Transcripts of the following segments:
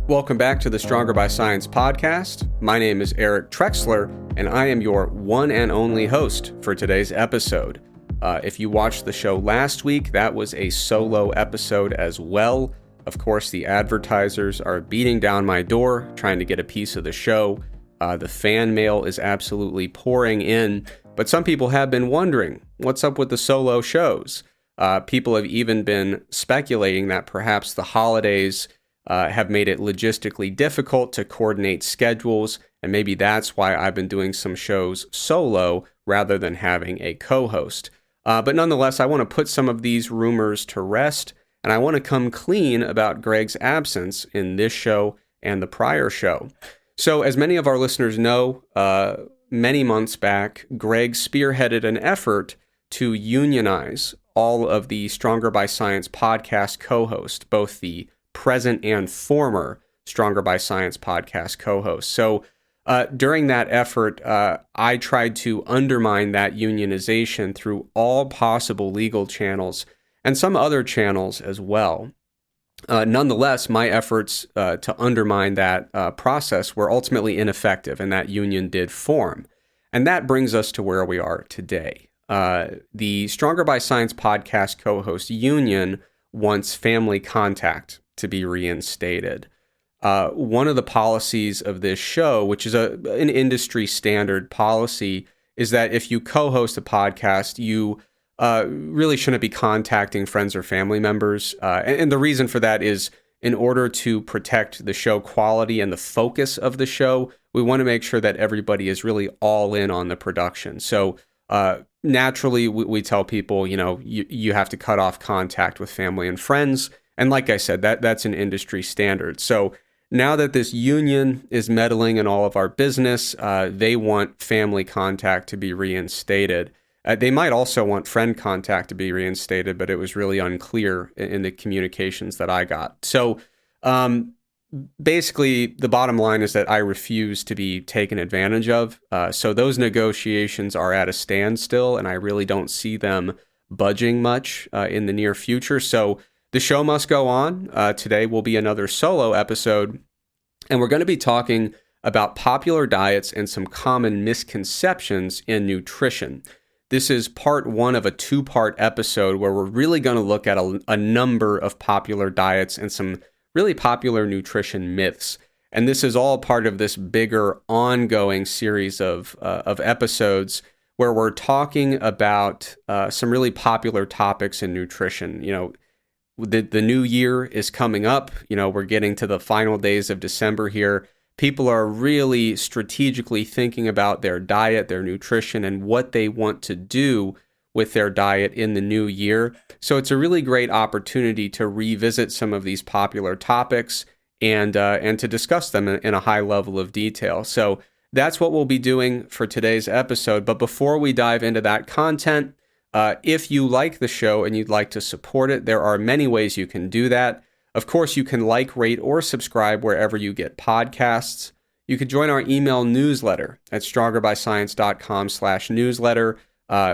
Welcome back to the Stronger by Science podcast. My name is Eric Trexler, and I am your one and only host for today's episode. If you watched the show last week, that was a solo episode as well. Of course, the advertisers are beating down my door, trying to get a piece of the show. The fan mail is absolutely pouring in, but some people have been wondering, what's up with the solo shows? People have even been speculating that perhaps the holidays have made it logistically difficult to coordinate schedules, and maybe that's why I've been doing some shows solo rather than having a co-host. But nonetheless, I want to put some of these rumors to rest, and I want to come clean about Greg's absence in this show and the prior show. So as many of our listeners know, many months back, Greg spearheaded an effort to unionize all of the Stronger by Science podcast co-hosts, both the present and former Stronger by Science podcast co-hosts. So during that effort, I tried to undermine that unionization through all possible legal channels and some other channels as well. Nonetheless, my efforts to undermine that process were ultimately ineffective, and that union did form. And that brings us to where we are today. The Stronger by Science podcast co-host union wants family contact to be reinstated. One of the policies of this show, which is an industry standard policy, is that if you co-host a podcast, you really shouldn't be contacting friends or family members. And the reason for that is in order to protect the show quality and the focus of the show, we want to make sure that everybody is really all in on the production. So naturally, we tell people, you have to cut off contact with family and friends. And like I said, that's an industry standard. So now that this union is meddling in all of our business, they want family contact to be reinstated. They might also want friend contact to be reinstated, but it was really unclear in the communications that I got. So basically, the bottom line is that I refuse to be taken advantage of. So those negotiations are at a standstill, and I really don't see them budging much in the near future. So the show must go on. Today will be another solo episode, and we're going to be talking about popular diets and some common misconceptions in nutrition. This is part one of a two-part episode where we're really going to look at a number of popular diets and some really popular nutrition myths. And this is all part of this bigger ongoing series of episodes where we're talking about some really popular topics in nutrition. The new year is coming up. We're getting to the final days of December here. People are really strategically thinking about their diet, their nutrition, and what they want to do with their diet in the new year. So it's a really great opportunity to revisit some of these popular topics and to discuss them in a high level of detail. So that's what we'll be doing for today's episode. But before we dive into that content, if you like the show and you'd like to support it, there are many ways you can do that. Of course, you can like, rate, or subscribe wherever you get podcasts. You can join our email newsletter at strongerbyscience.com/newsletter.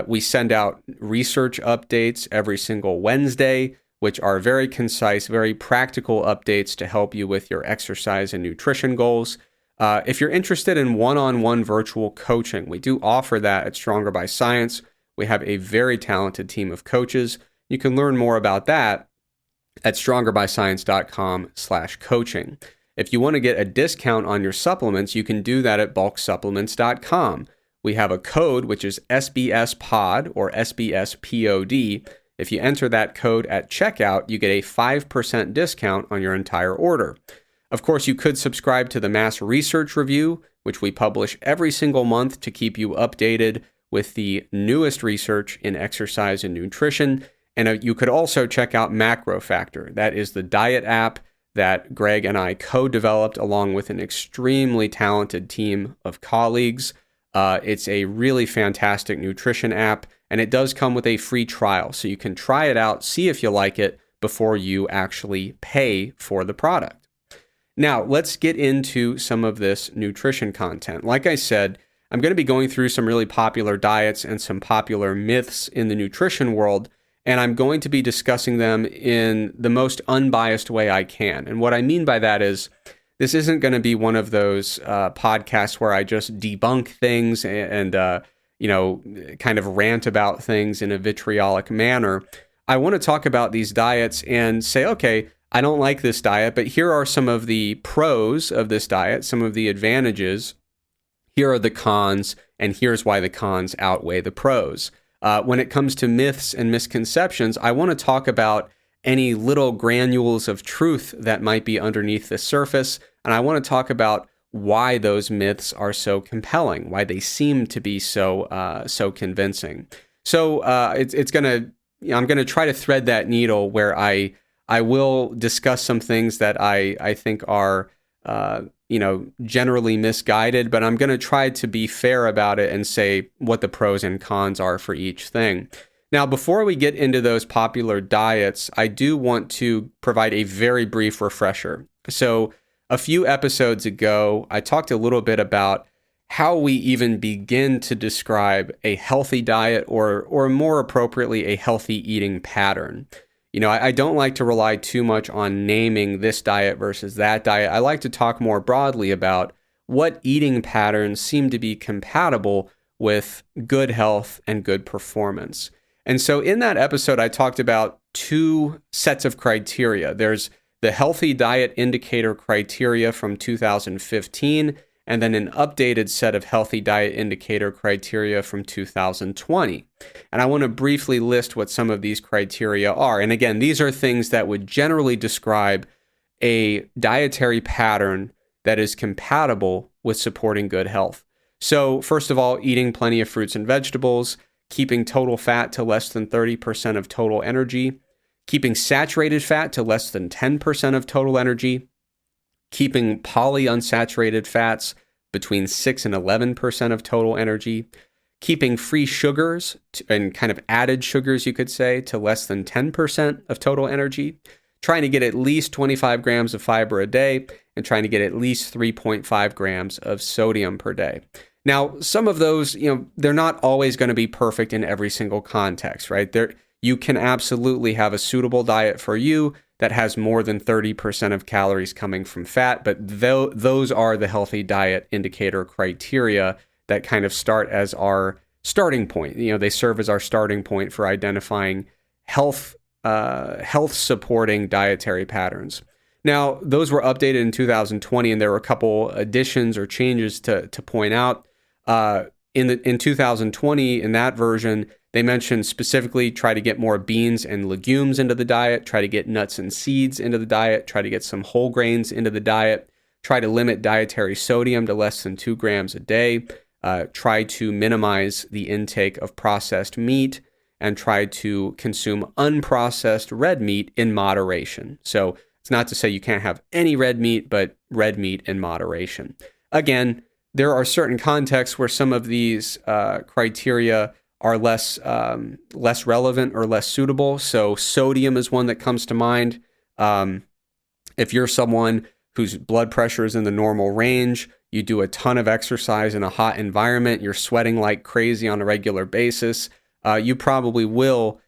We send out research updates every single Wednesday, which are very concise, very practical updates to help you with your exercise and nutrition goals. If you're interested in one-on-one virtual coaching, we do offer that at Stronger by Science. We have a very talented team of coaches. You can learn more about that at strongerbyscience.com/coaching. If you want to get a discount on your supplements, you can do that at bulksupplements.com. We have a code, which is SBSPOD or SBSPOD. If you enter that code at checkout, you get a 5% discount on your entire order. Of course, you could subscribe to the Mass Research Review, which we publish every single month to keep you updated with the newest research in exercise and nutrition. And you could also check out Macro Factor. That is the diet app that Greg and I co-developed along with an extremely talented team of colleagues. It's a really fantastic nutrition app, and it does come with a free trial. So you can try it out, see if you like it before you actually pay for the product. Now, let's get into some of this nutrition content. Like I said, I'm going to be going through some really popular diets and some popular myths in the nutrition world, and I'm going to be discussing them in the most unbiased way I can. And what I mean by that is this isn't going to be one of those podcasts where I just debunk things and kind of rant about things in a vitriolic manner. I want to talk about these diets and say, okay, I don't like this diet, but here are some of the pros of this diet, some of the advantages. Here are the cons, and here's why the cons outweigh the pros. When it comes to myths and misconceptions, I want to talk about any little granules of truth that might be underneath the surface, and I want to talk about why those myths are so compelling, why they seem to be so convincing. So I'm gonna try to thread that needle where I will discuss some things that I think are generally misguided, but I'm going to try to be fair about it and say what the pros and cons are for each thing. Now, before we get into those popular diets, I do want to provide a very brief refresher. So a few episodes ago, I talked a little bit about how we even begin to describe a healthy diet or more appropriately, a healthy eating pattern. I don't like to rely too much on naming this diet versus that diet. I like to talk more broadly about what eating patterns seem to be compatible with good health and good performance. And so in that episode, I talked about two sets of criteria. There's the Healthy Diet Indicator criteria from 2015, and then an updated set of Healthy Diet Indicator criteria from 2020. And I want to briefly list what some of these criteria are. And again, these are things that would generally describe a dietary pattern that is compatible with supporting good health. So first of all, eating plenty of fruits and vegetables, keeping total fat to less than 30% of total energy, keeping saturated fat to less than 10% of total energy, keeping polyunsaturated fats between 6 and 11% of total energy, keeping free sugars and kind of added sugars, you could say, to less than 10% of total energy, trying to get at least 25 grams of fiber a day, and trying to get at least 3.5 grams of sodium per day. Now, some of those, they're not always going to be perfect in every single context, right? You can absolutely have a suitable diet for you that has more than 30% of calories coming from fat, but those are the Healthy Diet Indicator criteria that kind of start as our starting point. They serve as our starting point for identifying health-supporting dietary patterns. Now, those were updated in 2020, and there were a couple additions or changes to point out. In 2020, in that version, they mentioned specifically try to get more beans and legumes into the diet, try to get nuts and seeds into the diet, try to get some whole grains into the diet, try to limit dietary sodium to less than 2 grams a day, try to minimize the intake of processed meat, and try to consume unprocessed red meat in moderation. So it's not to say you can't have any red meat, but red meat in moderation. Again, there are certain contexts where some of these criteria are less relevant or less suitable. So sodium is one that comes to mind. If you're someone whose blood pressure is in the normal range, you do a ton of exercise in a hot environment, you're sweating like crazy on a regular basis, you probably will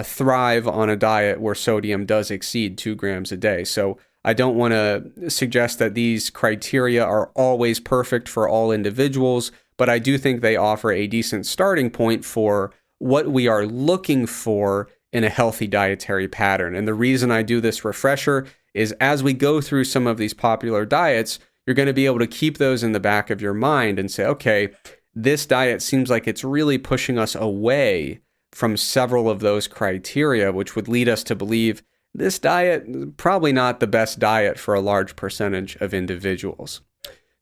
thrive on a diet where sodium does exceed 2 grams a day. So I don't want to suggest that these criteria are always perfect for all individuals, but I do think they offer a decent starting point for what we are looking for in a healthy dietary pattern. And the reason I do this refresher is as we go through some of these popular diets, you're going to be able to keep those in the back of your mind and say, okay, this diet seems like it's really pushing us away from several of those criteria, which would lead us to believe this diet is probably not the best diet for a large percentage of individuals.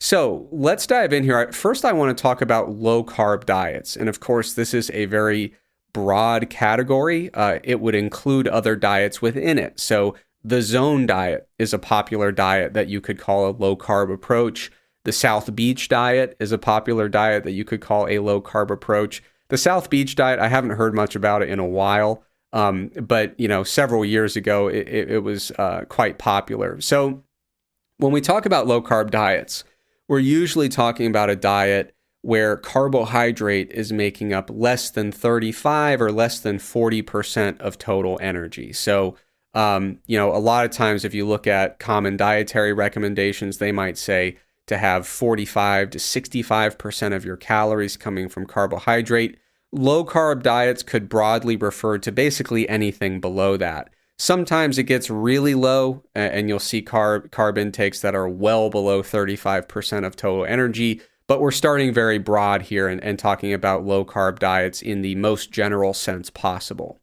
So let's dive in here. First, I want to talk about low-carb diets. And of course, this is a very broad category. It would include other diets within it. So the Zone diet is a popular diet that you could call a low-carb approach. The South Beach diet is a popular diet that you could call a low-carb approach. The South Beach diet, I haven't heard much about it in a while, but several years ago, it was quite popular. So when we talk about low-carb diets, we're usually talking about a diet where carbohydrate is making up less than 35 or less than 40% of total energy. So A lot of times if you look at common dietary recommendations, they might say to have 45 to 65% of your calories coming from carbohydrate. Low carb diets could broadly refer to basically anything below that. Sometimes it gets really low and you'll see carb intakes that are well below 35% of total energy, but we're starting very broad here and talking about low carb diets in the most general sense possible.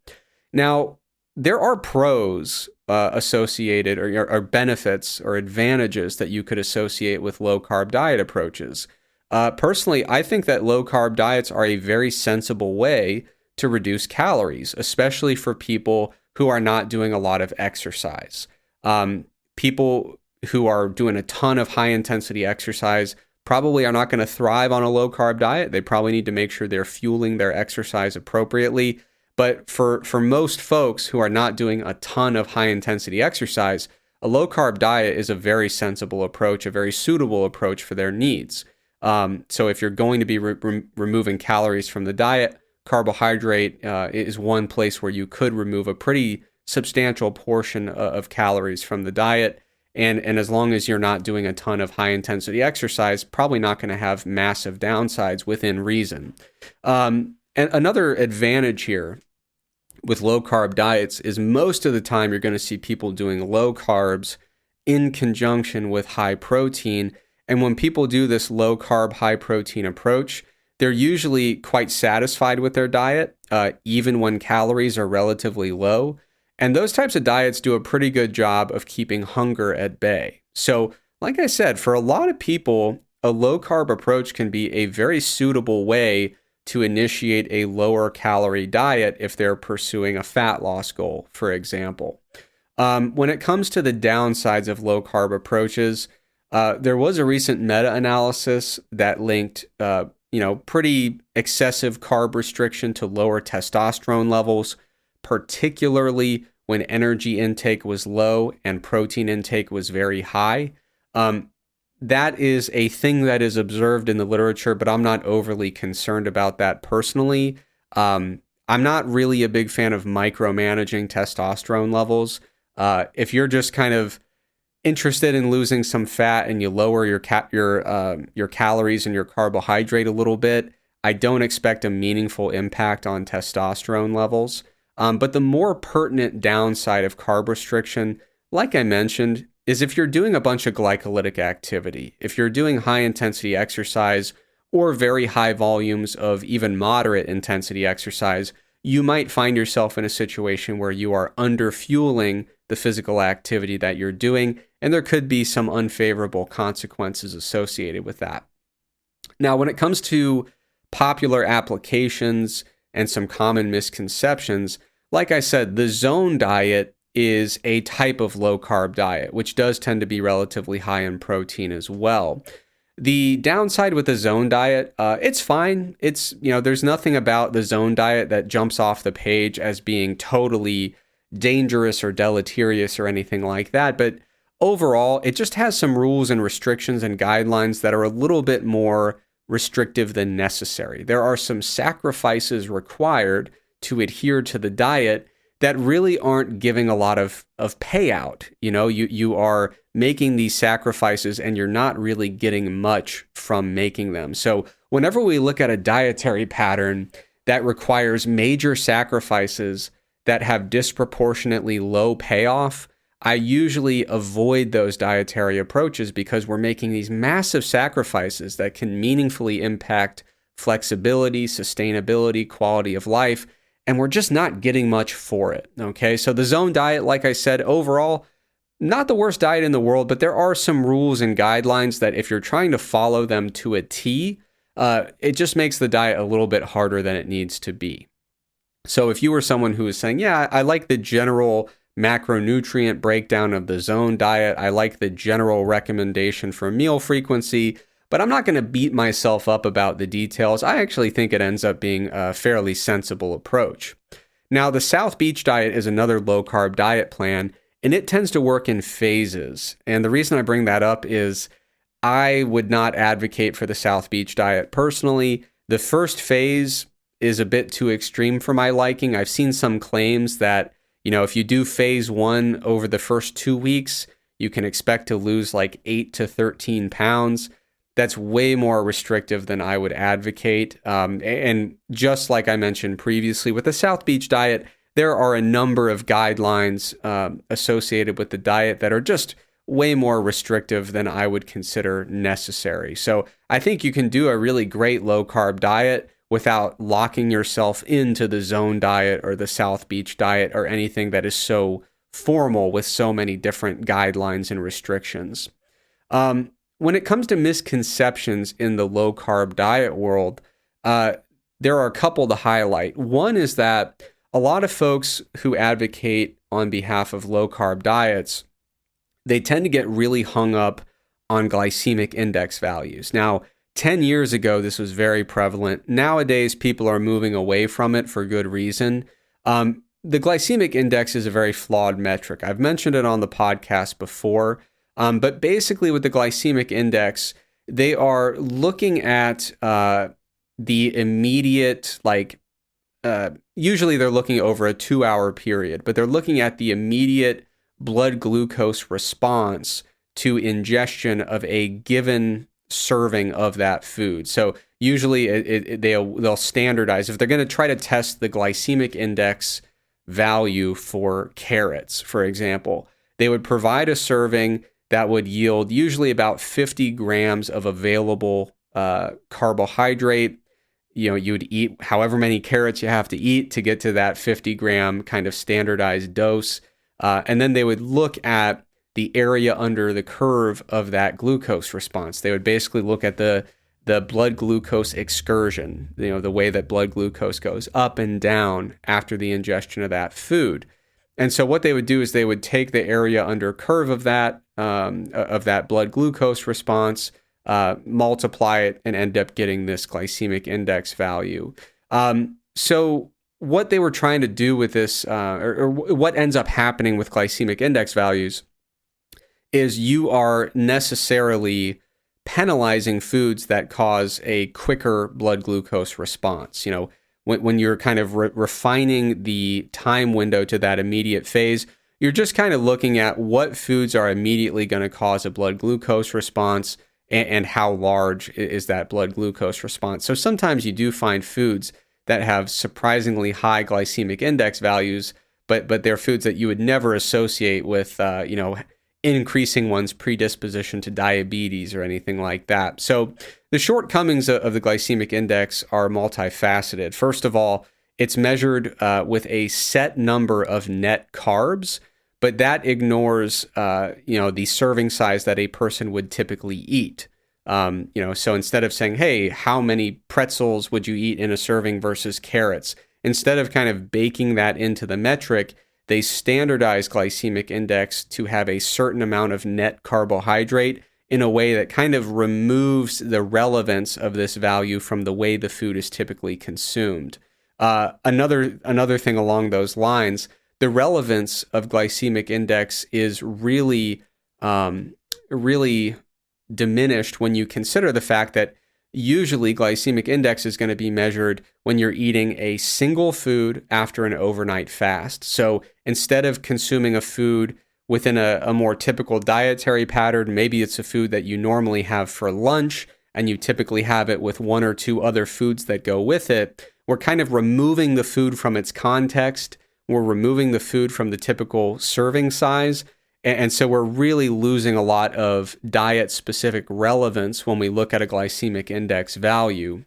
Now, there are pros associated or benefits or advantages that you could associate with low carb diet approaches. Personally, I think that low carb diets are a very sensible way to reduce calories, especially for people who are not doing a lot of exercise. People who are doing a ton of high intensity exercise probably are not going to thrive on a low carb diet. They probably need to make sure they're fueling their exercise appropriately. But for most folks who are not doing a ton of high intensity exercise, a low carb diet is a very sensible approach, a very suitable approach for their needs. So if you're going to be removing calories from the diet, carbohydrate is one place where you could remove a pretty substantial portion of calories from the diet. And as long as you're not doing a ton of high intensity exercise, probably not going to have massive downsides within reason. And another advantage here with low carb diets is most of the time you're going to see people doing low carbs in conjunction with high protein. And when people do this low carb, high protein approach, they're usually quite satisfied with their diet, even when calories are relatively low. And those types of diets do a pretty good job of keeping hunger at bay. So, like I said, for a lot of people, a low carb approach can be a very suitable way to initiate a lower calorie diet if they're pursuing a fat loss goal, for example. When it comes to the downsides of low carb approaches, there was a recent meta-analysis that linked pretty excessive carb restriction to lower testosterone levels, particularly when energy intake was low and protein intake was very high. That is a thing that is observed in the literature, but I'm not overly concerned about that personally. I'm not really a big fan of micromanaging testosterone levels. If you're just kind of interested in losing some fat and you lower your calories and your carbohydrate a little bit, I don't expect a meaningful impact on testosterone levels. But the more pertinent downside of carb restriction, like I mentioned, is if you're doing a bunch of glycolytic activity, if you're doing high intensity exercise or very high volumes of even moderate intensity exercise, you might find yourself in a situation where you are underfueling the physical activity that you're doing, and there could be some unfavorable consequences associated with that. Now, when it comes to popular applications and some common misconceptions, like I said, the zone diet is a type of low carb diet, which does tend to be relatively high in protein as well. The downside with the zone diet, it's fine. There's nothing about the zone diet that jumps off the page as being totally dangerous or deleterious or anything like that. But overall, it just has some rules and restrictions and guidelines that are a little bit more restrictive than necessary. There are some sacrifices required to adhere to the diet that really aren't giving a lot of payout. You are making these sacrifices and you're not really getting much from making them. So whenever we look at a dietary pattern that requires major sacrifices that have disproportionately low payoff, I usually avoid those dietary approaches because we're making these massive sacrifices that can meaningfully impact flexibility, sustainability, quality of life, and we're just not getting much for it, okay? So the zone diet, like I said, overall, not the worst diet in the world, but there are some rules and guidelines that if you're trying to follow them to a T, it just makes the diet a little bit harder than it needs to be. So if you were someone who is saying, yeah, I like the general macronutrient breakdown of the zone diet, I like the general recommendation for meal frequency, but I'm not going to beat myself up about the details. I actually think it ends up being a fairly sensible approach. Now, the South Beach diet is another low-carb diet plan, and it tends to work in phases. And the reason I bring that up is I would not advocate for the South Beach diet personally. The first phase is a bit too extreme for my liking. I've seen some claims that, If you do phase 1 over the first 2 weeks, you can expect to lose like 8 to 13 pounds. That's way more restrictive than I would advocate. And just like I mentioned previously with the South Beach diet, there are a number of guidelines associated with the diet that are just way more restrictive than I would consider necessary. So I think you can do a really great low-carb diet without locking yourself into the zone diet or the South Beach diet or anything that is so formal with so many different guidelines and restrictions. When it comes to misconceptions in the low-carb diet world, there are a couple to highlight. One is that a lot of folks who advocate on behalf of low-carb diets, they tend to get really hung up on glycemic index values. Now, 10 years ago, this was very prevalent. Nowadays, people are moving away from it for good reason. The glycemic index is a very flawed metric. I've mentioned it on the podcast before, but basically with the glycemic index, they are looking at the immediate, usually they're looking over a 2-hour period, but they're looking at the immediate blood glucose response to ingestion of a given serving of that food. So usually they'll standardize. If they're going to try to test the glycemic index value for carrots, for example, they would provide a serving that would yield usually about 50 grams of available carbohydrate. You'd eat however many carrots you have to eat to get to that 50 gram kind of standardized dose. And then they would look at the area under the curve of that glucose response. They would basically look at the blood glucose excursion, the way that blood glucose goes up and down after the ingestion of that food. And so what they would do is they would take the area under curve of that blood glucose response, multiply it, and end up getting this glycemic index value. So what they were trying to do with this, or what ends up happening with glycemic index values, is you are necessarily penalizing foods that cause a quicker blood glucose response. When you're kind of refining the time window to that immediate phase, you're just kind of looking at what foods are immediately going to cause a blood glucose response and how large is that blood glucose response. So sometimes you do find foods that have surprisingly high glycemic index values, but they're foods that you would never associate with, increasing one's predisposition to diabetes or anything like that. So the shortcomings of the glycemic index are multifaceted. First of all, it's measured with a set number of net carbs, but that ignores, the serving size that a person would typically eat. So instead of saying, hey, how many pretzels would you eat in a serving versus carrots? Instead of kind of baking that into the metric, they standardize glycemic index to have a certain amount of net carbohydrate in a way that kind of removes the relevance of this value from the way the food is typically consumed. Another thing along those lines, the relevance of glycemic index is really diminished when you consider the fact that usually glycemic index is going to be measured when you're eating a single food after an overnight fast. So instead of consuming a food within a more typical dietary pattern, maybe it's a food that you normally have for lunch and you typically have it with 1 or 2 other foods that go with it, we're kind of removing the food from its context. We're removing the food from the typical serving size. And so we're really losing a lot of diet-specific relevance when we look at a glycemic index value.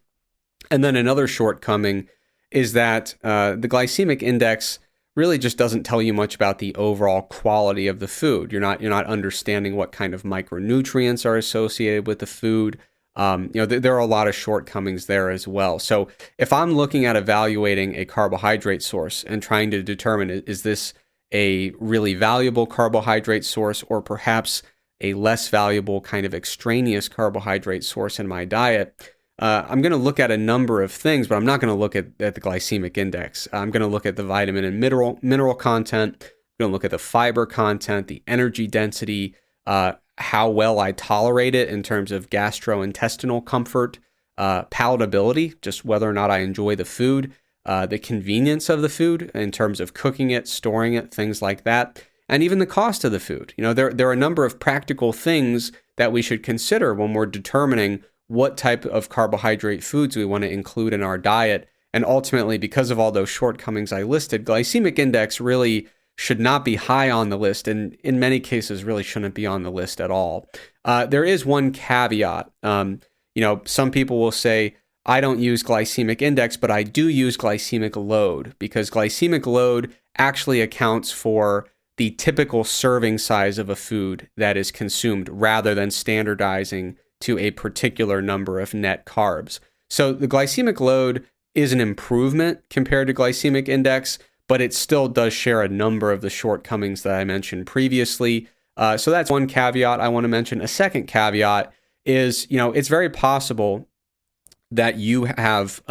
And then another shortcoming is that the glycemic index really just doesn't tell you much about the overall quality of the food. You're not understanding what kind of micronutrients are associated with the food. There are a lot of shortcomings there as well. So if I'm looking at evaluating a carbohydrate source and trying to determine, is this a really valuable carbohydrate source or perhaps a less valuable kind of extraneous carbohydrate source in my diet, I'm going to look at a number of things, but I'm not going to look at the glycemic index. I'm going to look at the vitamin and mineral content. I'm going to look at the fiber content, the energy density, how well I tolerate it in terms of gastrointestinal comfort, palatability, just whether or not I enjoy the food, the convenience of the food in terms of cooking it, storing it, things like that, and even the cost of the food. There are a number of practical things that we should consider when we're determining what type of carbohydrate foods we want to include in our diet. And ultimately, because of all those shortcomings I listed, glycemic index really should not be high on the list, and in many cases really shouldn't be on the list at all. There is one caveat. Some people will say, I don't use glycemic index, but I do use glycemic load, because glycemic load actually accounts for the typical serving size of a food that is consumed rather than standardizing to a particular number of net carbs. So the glycemic load is an improvement compared to glycemic index, but it still does share a number of the shortcomings that I mentioned previously. So that's one caveat I want to mention. A second caveat is, it's very possible that you have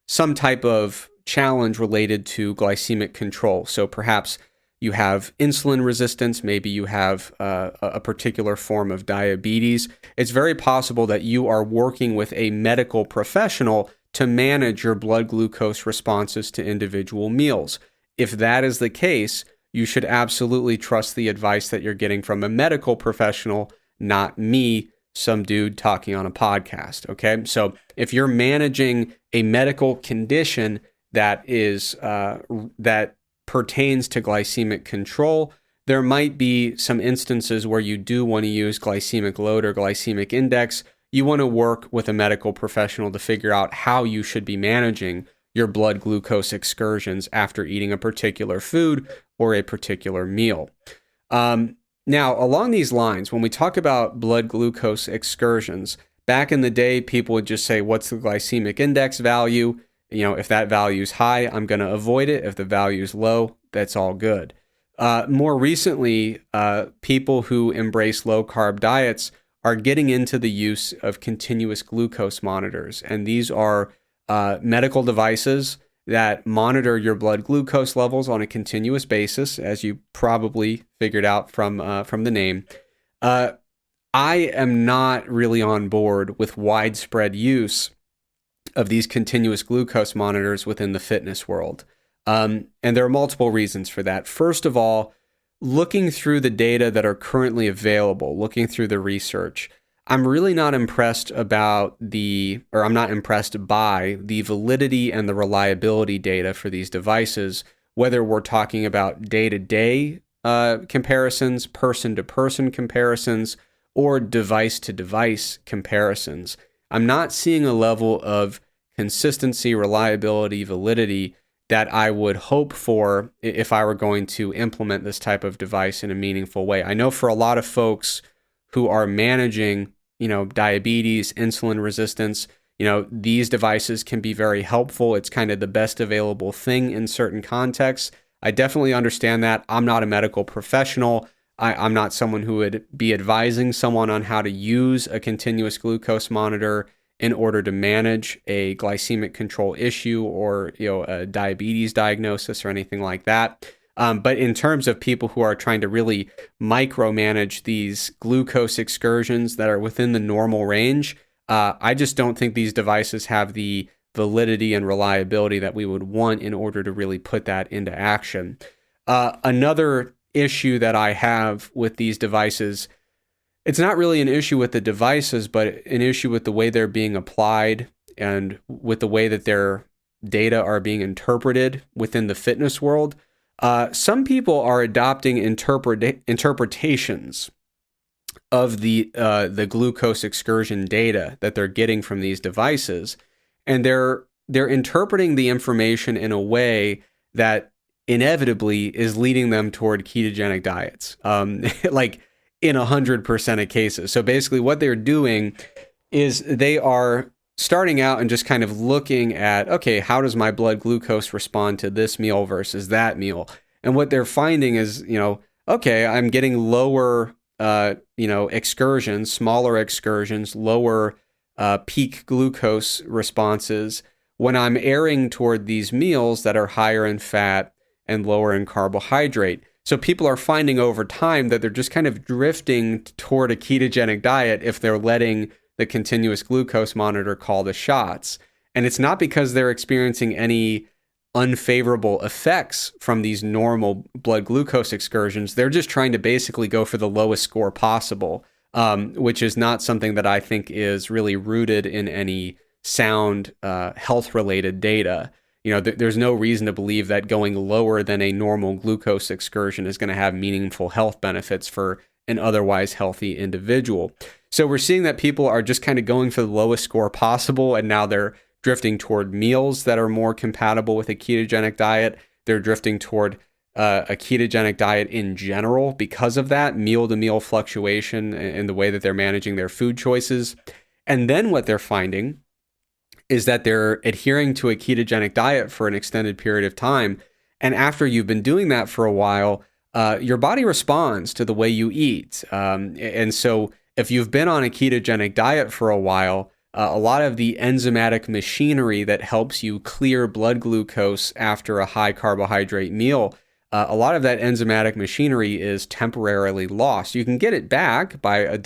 some type of challenge related to glycemic control. So perhaps you have insulin resistance, maybe you have a particular form of diabetes. It's very possible that you are working with a medical professional to manage your blood glucose responses to individual meals. If that is the case, you should absolutely trust the advice that you're getting from a medical professional, not me, some dude talking on a podcast, okay? So if you're managing a medical condition that is that pertains to glycemic control, there might be some instances where you do want to use glycemic load or glycemic index. You want to work with a medical professional to figure out how you should be managing your blood glucose excursions after eating a particular food or a particular meal. Now, along these lines, when we talk about blood glucose excursions, back in the day, people would just say, what's the glycemic index value? If that value is high, I'm going to avoid it. If the value is low, that's all good. More recently, people who embrace low-carb diets are getting into the use of continuous glucose monitors. And these are medical devices that monitor your blood glucose levels on a continuous basis, as you probably figured out from the name. I am not really on board with widespread use of these continuous glucose monitors within the fitness world. And there are multiple reasons for that. First of all, looking through the data that are currently available, looking through the research, I'm really not impressed by the validity and the reliability data for these devices, whether we're talking about day-to-day comparisons, person-to-person comparisons, or device-to-device comparisons. I'm not seeing a level of consistency, reliability, validity that I would hope for if I were going to implement this type of device in a meaningful way. I know for a lot of folks who are managing, diabetes, insulin resistance, these devices can be very helpful. It's kind of the best available thing in certain contexts. I definitely understand that. I'm not a medical professional. I'm not someone who would be advising someone on how to use a continuous glucose monitor in order to manage a glycemic control issue or a diabetes diagnosis or anything like that. But in terms of people who are trying to really micromanage these glucose excursions that are within the normal range, I just don't think these devices have the validity and reliability that we would want in order to really put that into action. Another issue that I have with these devices, it's not really an issue with the devices, but an issue with the way they're being applied and with the way that their data are being interpreted within the fitness world. Some people are adopting interpretations of the glucose excursion data that they're getting from these devices, and they're interpreting the information in a way that inevitably is leading them toward ketogenic diets, like in 100% of cases. So basically what they're doing is they are starting out and just kind of looking at, okay, how does my blood glucose respond to this meal versus that meal? And what they're finding is, okay, I'm getting lower, excursions, smaller excursions, lower peak glucose responses when I'm erring toward these meals that are higher in fat and lower in carbohydrate. So people are finding over time that they're just kind of drifting toward a ketogenic diet if they're letting the continuous glucose monitor call the shots. And it's not because they're experiencing any unfavorable effects from these normal blood glucose excursions. They're just trying to basically go for the lowest score possible, which is not something that I think is really rooted in any sound health-related data. There's no reason to believe that going lower than a normal glucose excursion is going to have meaningful health benefits for an otherwise healthy individual. So we're seeing that people are just kind of going for the lowest score possible, and now they're drifting toward meals that are more compatible with a ketogenic diet. They're drifting toward a ketogenic diet in general because of that meal-to-meal fluctuation in the way that they're managing their food choices. And then what they're finding is that they're adhering to a ketogenic diet for an extended period of time. And after you've been doing that for a while, your body responds to the way you eat. And so if you've been on a ketogenic diet for a while, a lot of the enzymatic machinery that helps you clear blood glucose after a high carbohydrate meal, a lot of that enzymatic machinery is temporarily lost. You can get it back by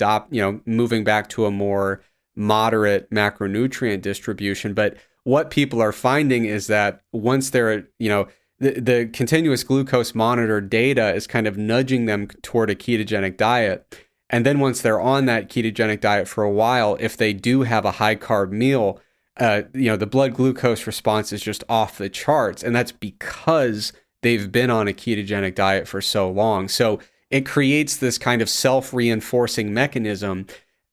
moving back to a more moderate macronutrient distribution. But what people are finding is that once they're, the continuous glucose monitor data is kind of nudging them toward a ketogenic diet. And then once they're on that ketogenic diet for a while, if they do have a high carb meal, the blood glucose response is just off the charts. And that's because they've been on a ketogenic diet for so long. So it creates this kind of self-reinforcing mechanism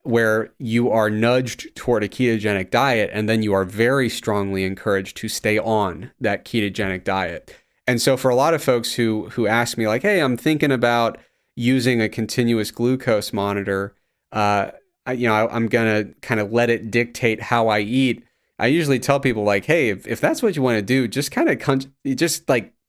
where you are nudged toward a ketogenic diet, and then you are very strongly encouraged to stay on that ketogenic diet. And so for a lot of folks who ask me like, hey, I'm thinking about using a continuous glucose monitor, I'm going to kind of let it dictate how I eat. I usually tell people like, hey, if that's what you want to do, just kind of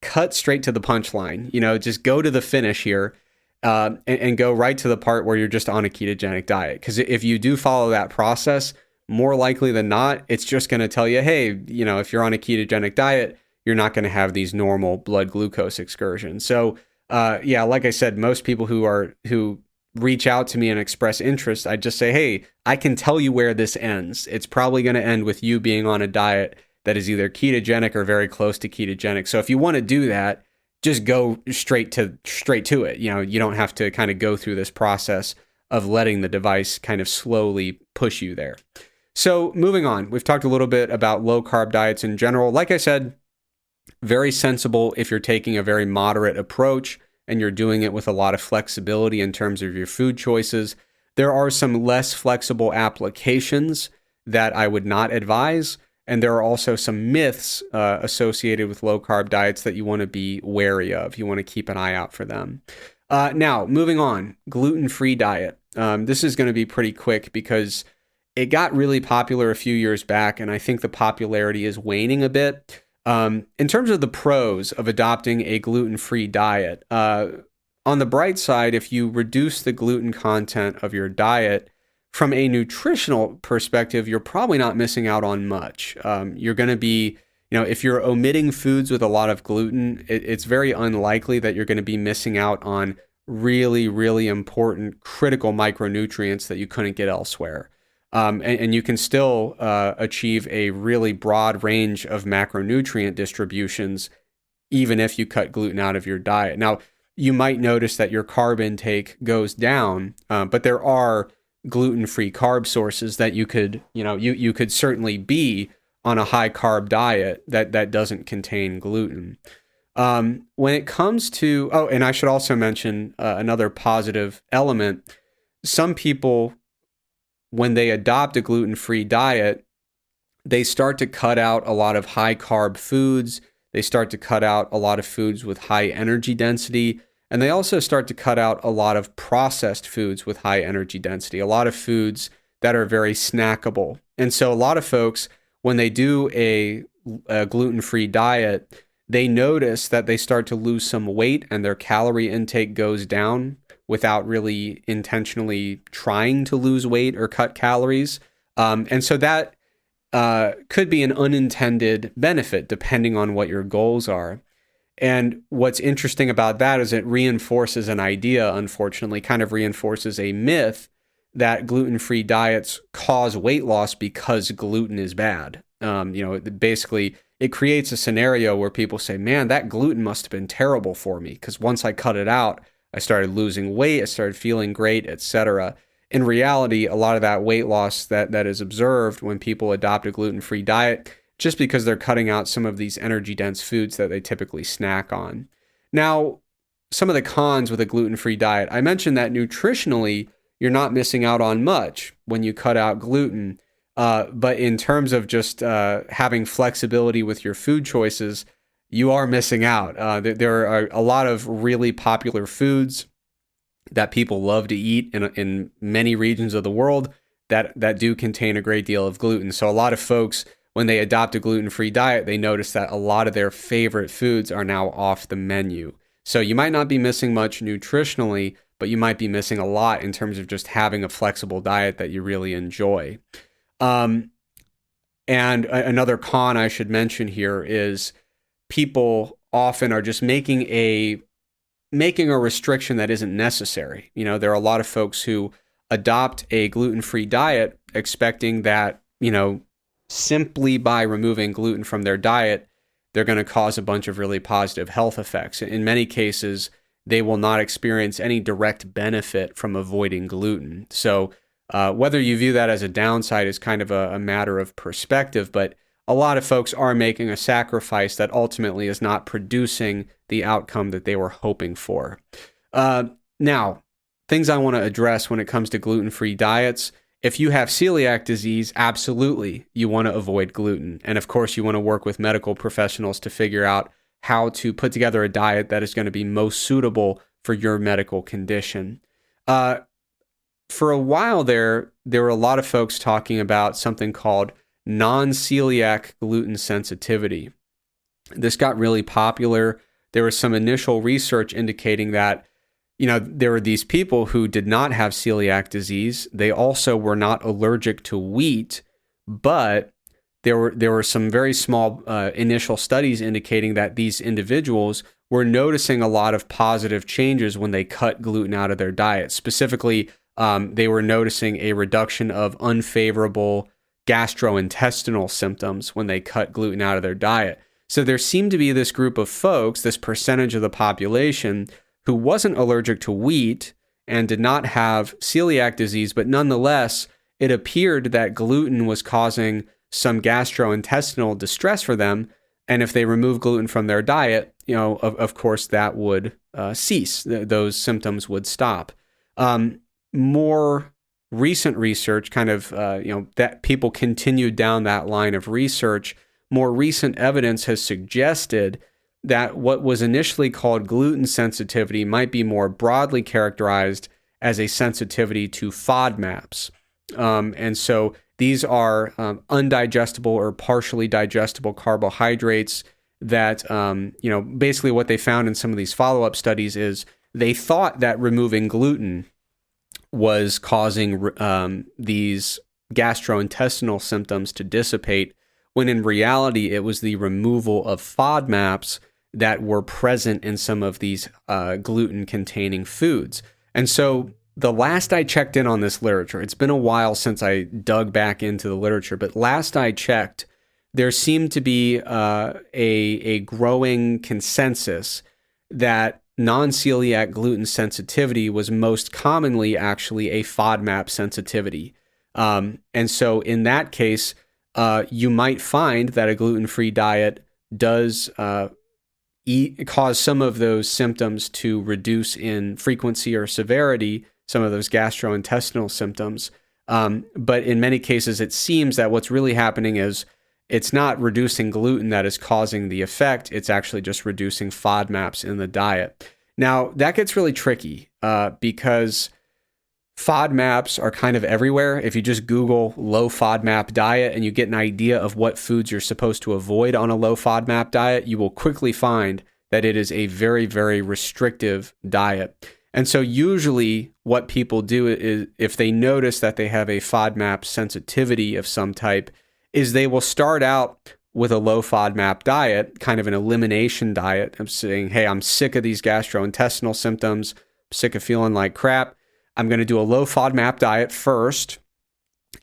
cut straight to the punchline, just go to the finish here, and go right to the part where you're just on a ketogenic diet. Because if you do follow that process, more likely than not, it's just going to tell you, hey, if you're on a ketogenic diet, you're not going to have these normal blood glucose excursions. So like I said, most people who reach out to me and express interest, I just say, hey, I can tell you where this ends. It's probably going to end with you being on a diet that is either ketogenic or very close to ketogenic. So if you want to do that, just go straight to it. You don't have to kind of go through this process of letting the device kind of slowly push you there. So moving on, we've talked a little bit about low carb diets in general. Like I said, very sensible if you're taking a very moderate approach and you're doing it with a lot of flexibility in terms of your food choices. There are some less flexible applications that I would not advise. And there are also some myths associated with low-carb diets that you want to be wary of. You want to keep an eye out for them. Now, moving on, gluten-free diet. This is going to be pretty quick because it got really popular a few years back, and I think the popularity is waning a bit. In terms of the pros of adopting a gluten-free diet, on the bright side, if you reduce the gluten content of your diet, from a nutritional perspective, you're probably not missing out on much. You're going to be, if you're omitting foods with a lot of gluten, it's very unlikely that you're going to be missing out on really, really important critical micronutrients that you couldn't get elsewhere. And you can still achieve a really broad range of macronutrient distributions, even if you cut gluten out of your diet. Now, you might notice that your carb intake goes down, but there are gluten-free carb sources that you could certainly be on a high carb diet that doesn't contain gluten. When it comes to, and I should also mention another positive element. Some people, when they adopt a gluten-free diet, they start to cut out a lot of high carb foods. They start to cut out a lot of foods with high energy density. And they also start to cut out a lot of processed foods with high energy density, a lot of foods that are very snackable. And so a lot of folks, when they do a gluten-free diet, they notice that they start to lose some weight and their calorie intake goes down without really intentionally trying to lose weight or cut calories. And so that could be an unintended benefit depending on what your goals are. And what's interesting about that is it reinforces an idea, unfortunately, kind of reinforces a myth that gluten-free diets cause weight loss because gluten is bad. Basically, it creates a scenario where people say, man, that gluten must have been terrible for me, because once I cut it out, I started losing weight, I started feeling great, etc. In reality, a lot of that weight loss that is observed when people adopt a gluten-free diet, just because they're cutting out some of these energy-dense foods that they typically snack on. Now, some of the cons with a gluten-free diet, I mentioned that nutritionally, you're not missing out on much when you cut out gluten. But in terms of just having flexibility with your food choices, you are missing out. There are a lot of really popular foods that people love to eat in many regions of the world that do contain a great deal of gluten. So a lot of folks, when they adopt a gluten-free diet, they notice that a lot of their favorite foods are now off the menu. So you might not be missing much nutritionally, but you might be missing a lot in terms of just having a flexible diet that you really enjoy. And another con I should mention here is people often are just making a restriction that isn't necessary. You know, there are a lot of folks who adopt a gluten-free diet expecting that, you know, simply by removing gluten from their diet, they're going to cause a bunch of really positive health effects. In many cases, they will not experience any direct benefit from avoiding gluten. So whether you view that as a downside is kind of a matter of perspective, but a lot of folks are making a sacrifice that ultimately is not producing the outcome that they were hoping for. Now, things I want to address when it comes to gluten-free diets. If you have celiac disease, absolutely, you want to avoid gluten. And of course, you want to work with medical professionals to figure out how to put together a diet that is going to be most suitable for your medical condition. For a while there were a lot of folks talking about something called non-celiac gluten sensitivity. This got really popular. There was some initial research indicating that, you know, there were these people who did not have celiac disease. They also were not allergic to wheat, but there were some very small initial studies indicating that these individuals were noticing a lot of positive changes when they cut gluten out of their diet. Specifically, they were noticing a reduction of unfavorable gastrointestinal symptoms when they cut gluten out of their diet. So there seemed to be this group of folks, this percentage of the population, who wasn't allergic to wheat and did not have celiac disease, but nonetheless, it appeared that gluten was causing some gastrointestinal distress for them. And if they remove gluten from their diet, you know, of course, that would cease. Those symptoms would stop. More recent research, kind of, that people continued down that line of research. More recent evidence has suggested that what was initially called gluten sensitivity might be more broadly characterized as a sensitivity to FODMAPs. And so these are undigestible or partially digestible carbohydrates that, basically what they found in some of these follow-up studies is they thought that removing gluten was causing these gastrointestinal symptoms to dissipate, when in reality it was the removal of FODMAPs that were present in some of these gluten-containing foods. And so the last I checked in on this literature, it's been a while since I dug back into the literature, but last I checked, there seemed to be a growing consensus that non-celiac gluten sensitivity was most commonly actually a FODMAP sensitivity. And so in that case, you might find that a gluten-free diet does cause some of those symptoms to reduce in frequency or severity, some of those gastrointestinal symptoms. But in many cases, it seems that what's really happening is it's not reducing gluten that is causing the effect. It's actually just reducing FODMAPs in the diet. Now, that gets really tricky because FODMAPs are kind of everywhere. If you just Google low FODMAP diet and you get an idea of what foods you're supposed to avoid on a low FODMAP diet, you will quickly find that it is a very, very restrictive diet. And so usually what people do is, if they notice that they have a FODMAP sensitivity of some type, is they will start out with a low FODMAP diet, kind of an elimination diet of saying, hey, I'm sick of these gastrointestinal symptoms, I'm sick of feeling like crap. I'm going to do a low FODMAP diet first.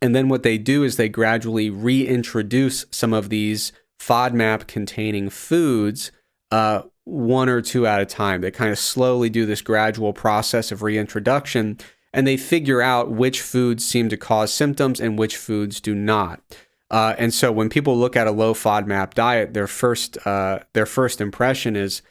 And then what they do is they gradually reintroduce some of these FODMAP containing foods, one or two at a time. They kind of slowly do this gradual process of reintroduction, and they figure out which foods seem to cause symptoms and which foods do not. And so when people look at a low FODMAP diet, their first impression is,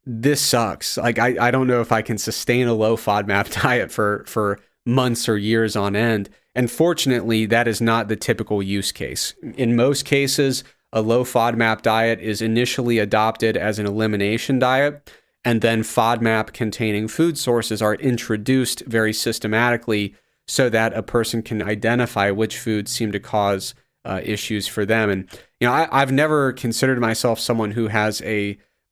this sucks. Like, I don't know if I can sustain a low FODMAP diet for months or years on end. And fortunately, that is not the typical use case. In most cases, a low FODMAP diet is initially adopted as an elimination diet, and then FODMAP containing food sources are introduced very systematically so that a person can identify which foods seem to cause issues for them. And I've never considered myself someone who has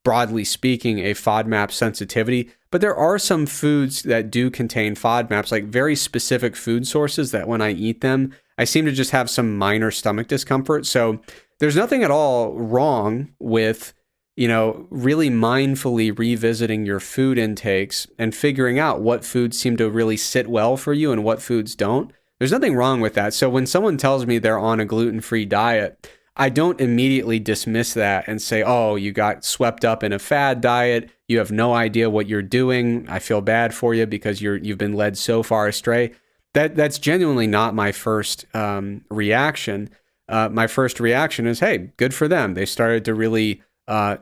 broadly speaking, a FODMAP sensitivity, but there are some foods that do contain FODMAPs, like very specific food sources that when I eat them, I seem to just have some minor stomach discomfort. So there's nothing at all wrong with, really mindfully revisiting your food intakes and figuring out what foods seem to really sit well for you and what foods don't. There's nothing wrong with that. So when someone tells me they're on a gluten-free diet, I don't immediately dismiss that and say, oh, you got swept up in a fad diet. You have no idea what you're doing. I feel bad for you because you've been led so far astray. That's genuinely not my first reaction. My first reaction is, hey, good for them. They started to really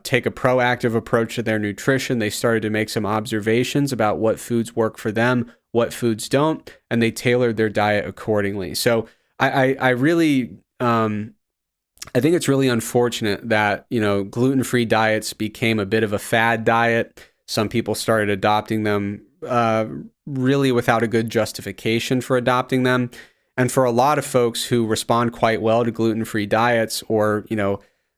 take a proactive approach to their nutrition. They started to make some observations about what foods work for them, what foods don't, and they tailored their diet accordingly. So I really... I think it's really unfortunate that, gluten-free diets became a bit of a fad diet. Some people started adopting them really without a good justification for adopting them. And for a lot of folks who respond quite well to gluten-free diets or,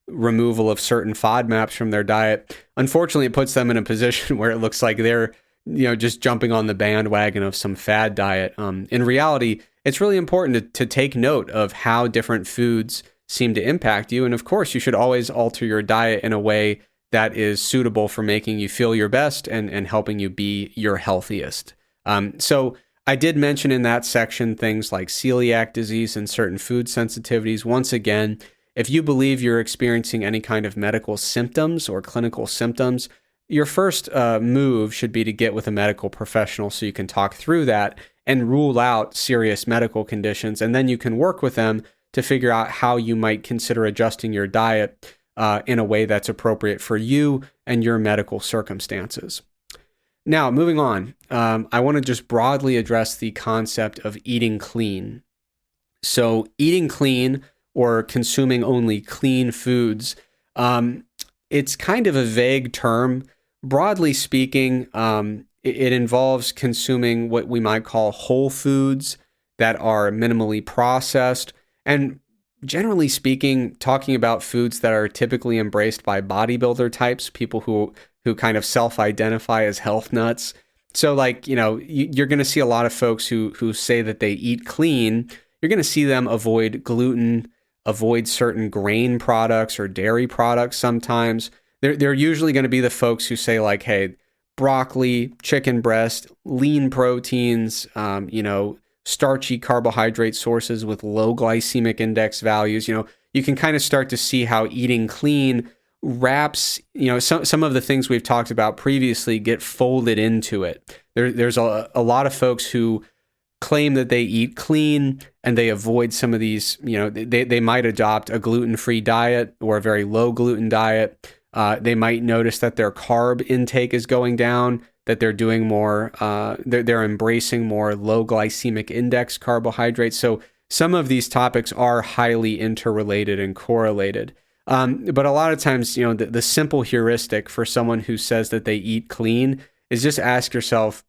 removal of certain FODMAPs from their diet, unfortunately, it puts them in a position where it looks like they're, just jumping on the bandwagon of some fad diet. In reality, it's really important to take note of how different foods seem to impact you. And of course, you should always alter your diet in a way that is suitable for making you feel your best and helping you be your healthiest. So I did mention in that section things like celiac disease and certain food sensitivities. Once again, if you believe you're experiencing any kind of medical symptoms or clinical symptoms, your first move should be to get with a medical professional so you can talk through that and rule out serious medical conditions. And then you can work with them to figure out how you might consider adjusting your diet in a way that's appropriate for you and your medical circumstances. Now, moving on, I want to just broadly address the concept of eating clean. So eating clean or consuming only clean foods, it's kind of a vague term. Broadly speaking, it involves consuming what we might call whole foods that are minimally processed. And generally speaking, talking about foods that are typically embraced by bodybuilder types, people who kind of self-identify as health nuts. So like, you're going to see a lot of folks who say that they eat clean. You're going to see them avoid gluten, avoid certain grain products or dairy products sometimes. They're usually going to be the folks who say like, hey, broccoli, chicken breast, lean proteins, starchy carbohydrate sources with low glycemic index values. You can kind of start to see how eating clean wraps, some of the things we've talked about previously get folded into it. There's a lot of folks who claim that they eat clean and they avoid some of these, they might adopt a gluten-free diet or a very low gluten diet. They might notice that their carb intake is going down, that they're doing more, they're embracing more low glycemic index carbohydrates. So some of these topics are highly interrelated and correlated. But a lot of times, the simple heuristic for someone who says that they eat clean is just ask yourself,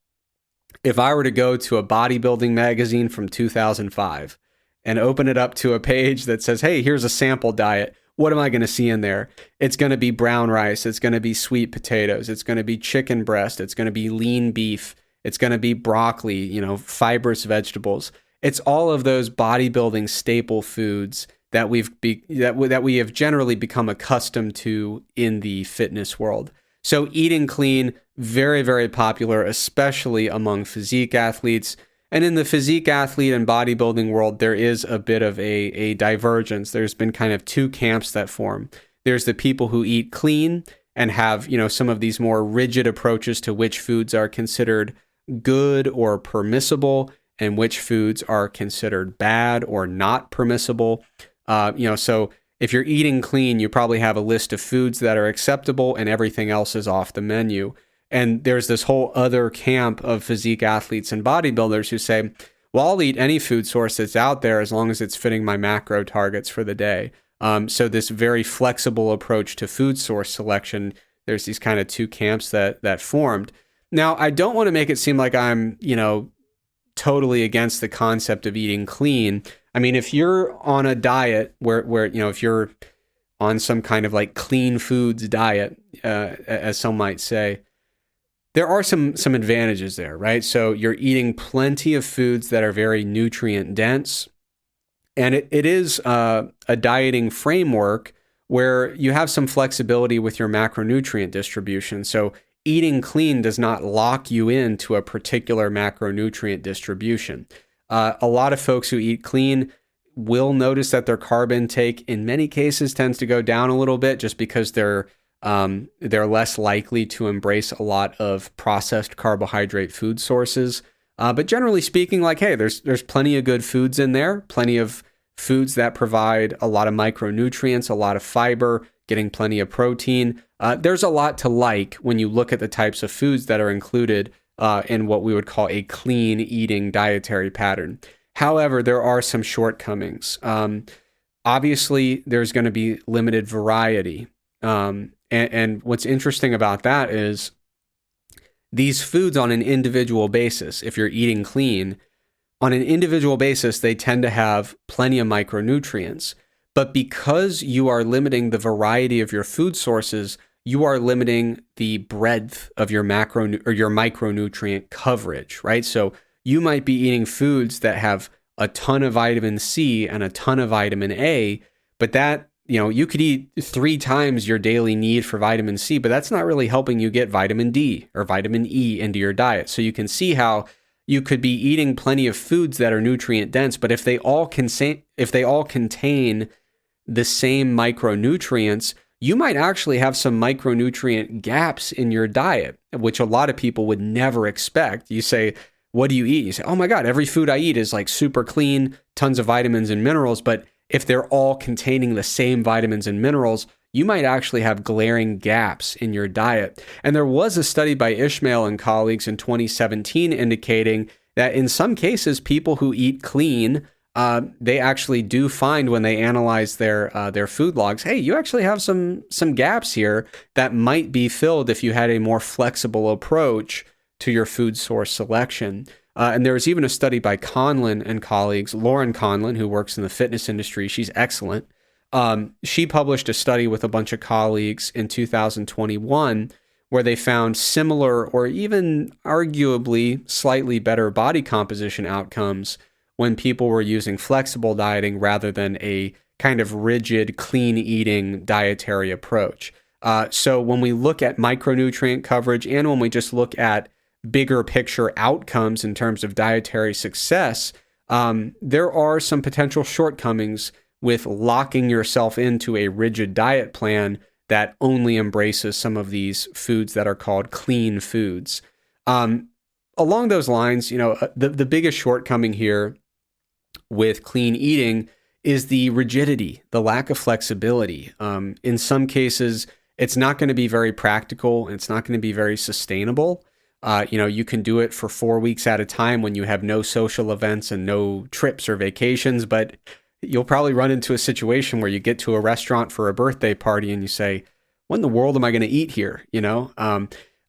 if I were to go to a bodybuilding magazine from 2005 and open it up to a page that says, hey, here's a sample diet, what am I going to see in there? It's going to be brown rice. It's going to be sweet potatoes. It's going to be chicken breast. It's going to be lean beef. It's going to be broccoli, fibrous vegetables. It's all of those bodybuilding staple foods that we have generally become accustomed to in the fitness world. So eating clean, very, very popular, especially among physique athletes. And in the physique athlete and bodybuilding world, there is a bit of a divergence. There's been kind of two camps that form. There's the people who eat clean and have, some of these more rigid approaches to which foods are considered good or permissible and which foods are considered bad or not permissible. So if you're eating clean, you probably have a list of foods that are acceptable and everything else is off the menu. And there's this whole other camp of physique athletes and bodybuilders who say, well, I'll eat any food source that's out there as long as it's fitting my macro targets for the day. So this very flexible approach to food source selection, there's these kind of two camps that formed. Now, I don't want to make it seem like I'm, totally against the concept of eating clean. I mean, if you're on a diet where if you're on some kind of like clean foods diet, as some might say, there are some advantages there, right? So you're eating plenty of foods that are very nutrient dense. And it is a dieting framework where you have some flexibility with your macronutrient distribution. So eating clean does not lock you into a particular macronutrient distribution. A lot of folks who eat clean will notice that their carb intake in many cases tends to go down a little bit just because they're less likely to embrace a lot of processed carbohydrate food sources. But generally speaking, like, hey, there's plenty of good foods in there, plenty of foods that provide a lot of micronutrients, a lot of fiber, getting plenty of protein. There's a lot to like when you look at the types of foods that are included in what we would call a clean eating dietary pattern. However, there are some shortcomings. Obviously, there's going to be limited variety. And what's interesting about that is these foods on an individual basis, if you're eating clean, on an individual basis, they tend to have plenty of micronutrients. But because you are limiting the variety of your food sources, you are limiting the breadth of your your micronutrient coverage, right? So you might be eating foods that have a ton of vitamin C and a ton of vitamin A, but that, you could eat 3 times your daily need for vitamin C, but that's not really helping you get vitamin D or vitamin E into your diet. So you can see how you could be eating plenty of foods that are nutrient dense, but if they all contain the same micronutrients, you might actually have some micronutrient gaps in your diet, which a lot of people would never expect. You say, what do you eat? You say, oh my God, every food I eat is like super clean, tons of vitamins and minerals. But if they're all containing the same vitamins and minerals, you might actually have glaring gaps in your diet. And there was a study by Ishmael and colleagues in 2017 indicating that in some cases, people who eat clean, they actually do find when they analyze their food logs, hey, you actually have some gaps here that might be filled if you had a more flexible approach to your food source selection. And there was even a study by Conlon and colleagues, Lauren Conlon, who works in the fitness industry. She's excellent. She published a study with a bunch of colleagues in 2021 where they found similar or even arguably slightly better body composition outcomes when people were using flexible dieting rather than a kind of rigid, clean eating dietary approach. So when we look at micronutrient coverage and when we just look at bigger picture outcomes in terms of dietary success, there are some potential shortcomings with locking yourself into a rigid diet plan that only embraces some of these foods that are called clean foods. Along those lines, the biggest shortcoming here with clean eating is the rigidity, the lack of flexibility. In some cases, it's not going to be very practical and it's not going to be very sustainable. You can do it for 4 weeks at a time when you have no social events and no trips or vacations, but you'll probably run into a situation where you get to a restaurant for a birthday party and you say, what in the world am I going to eat here?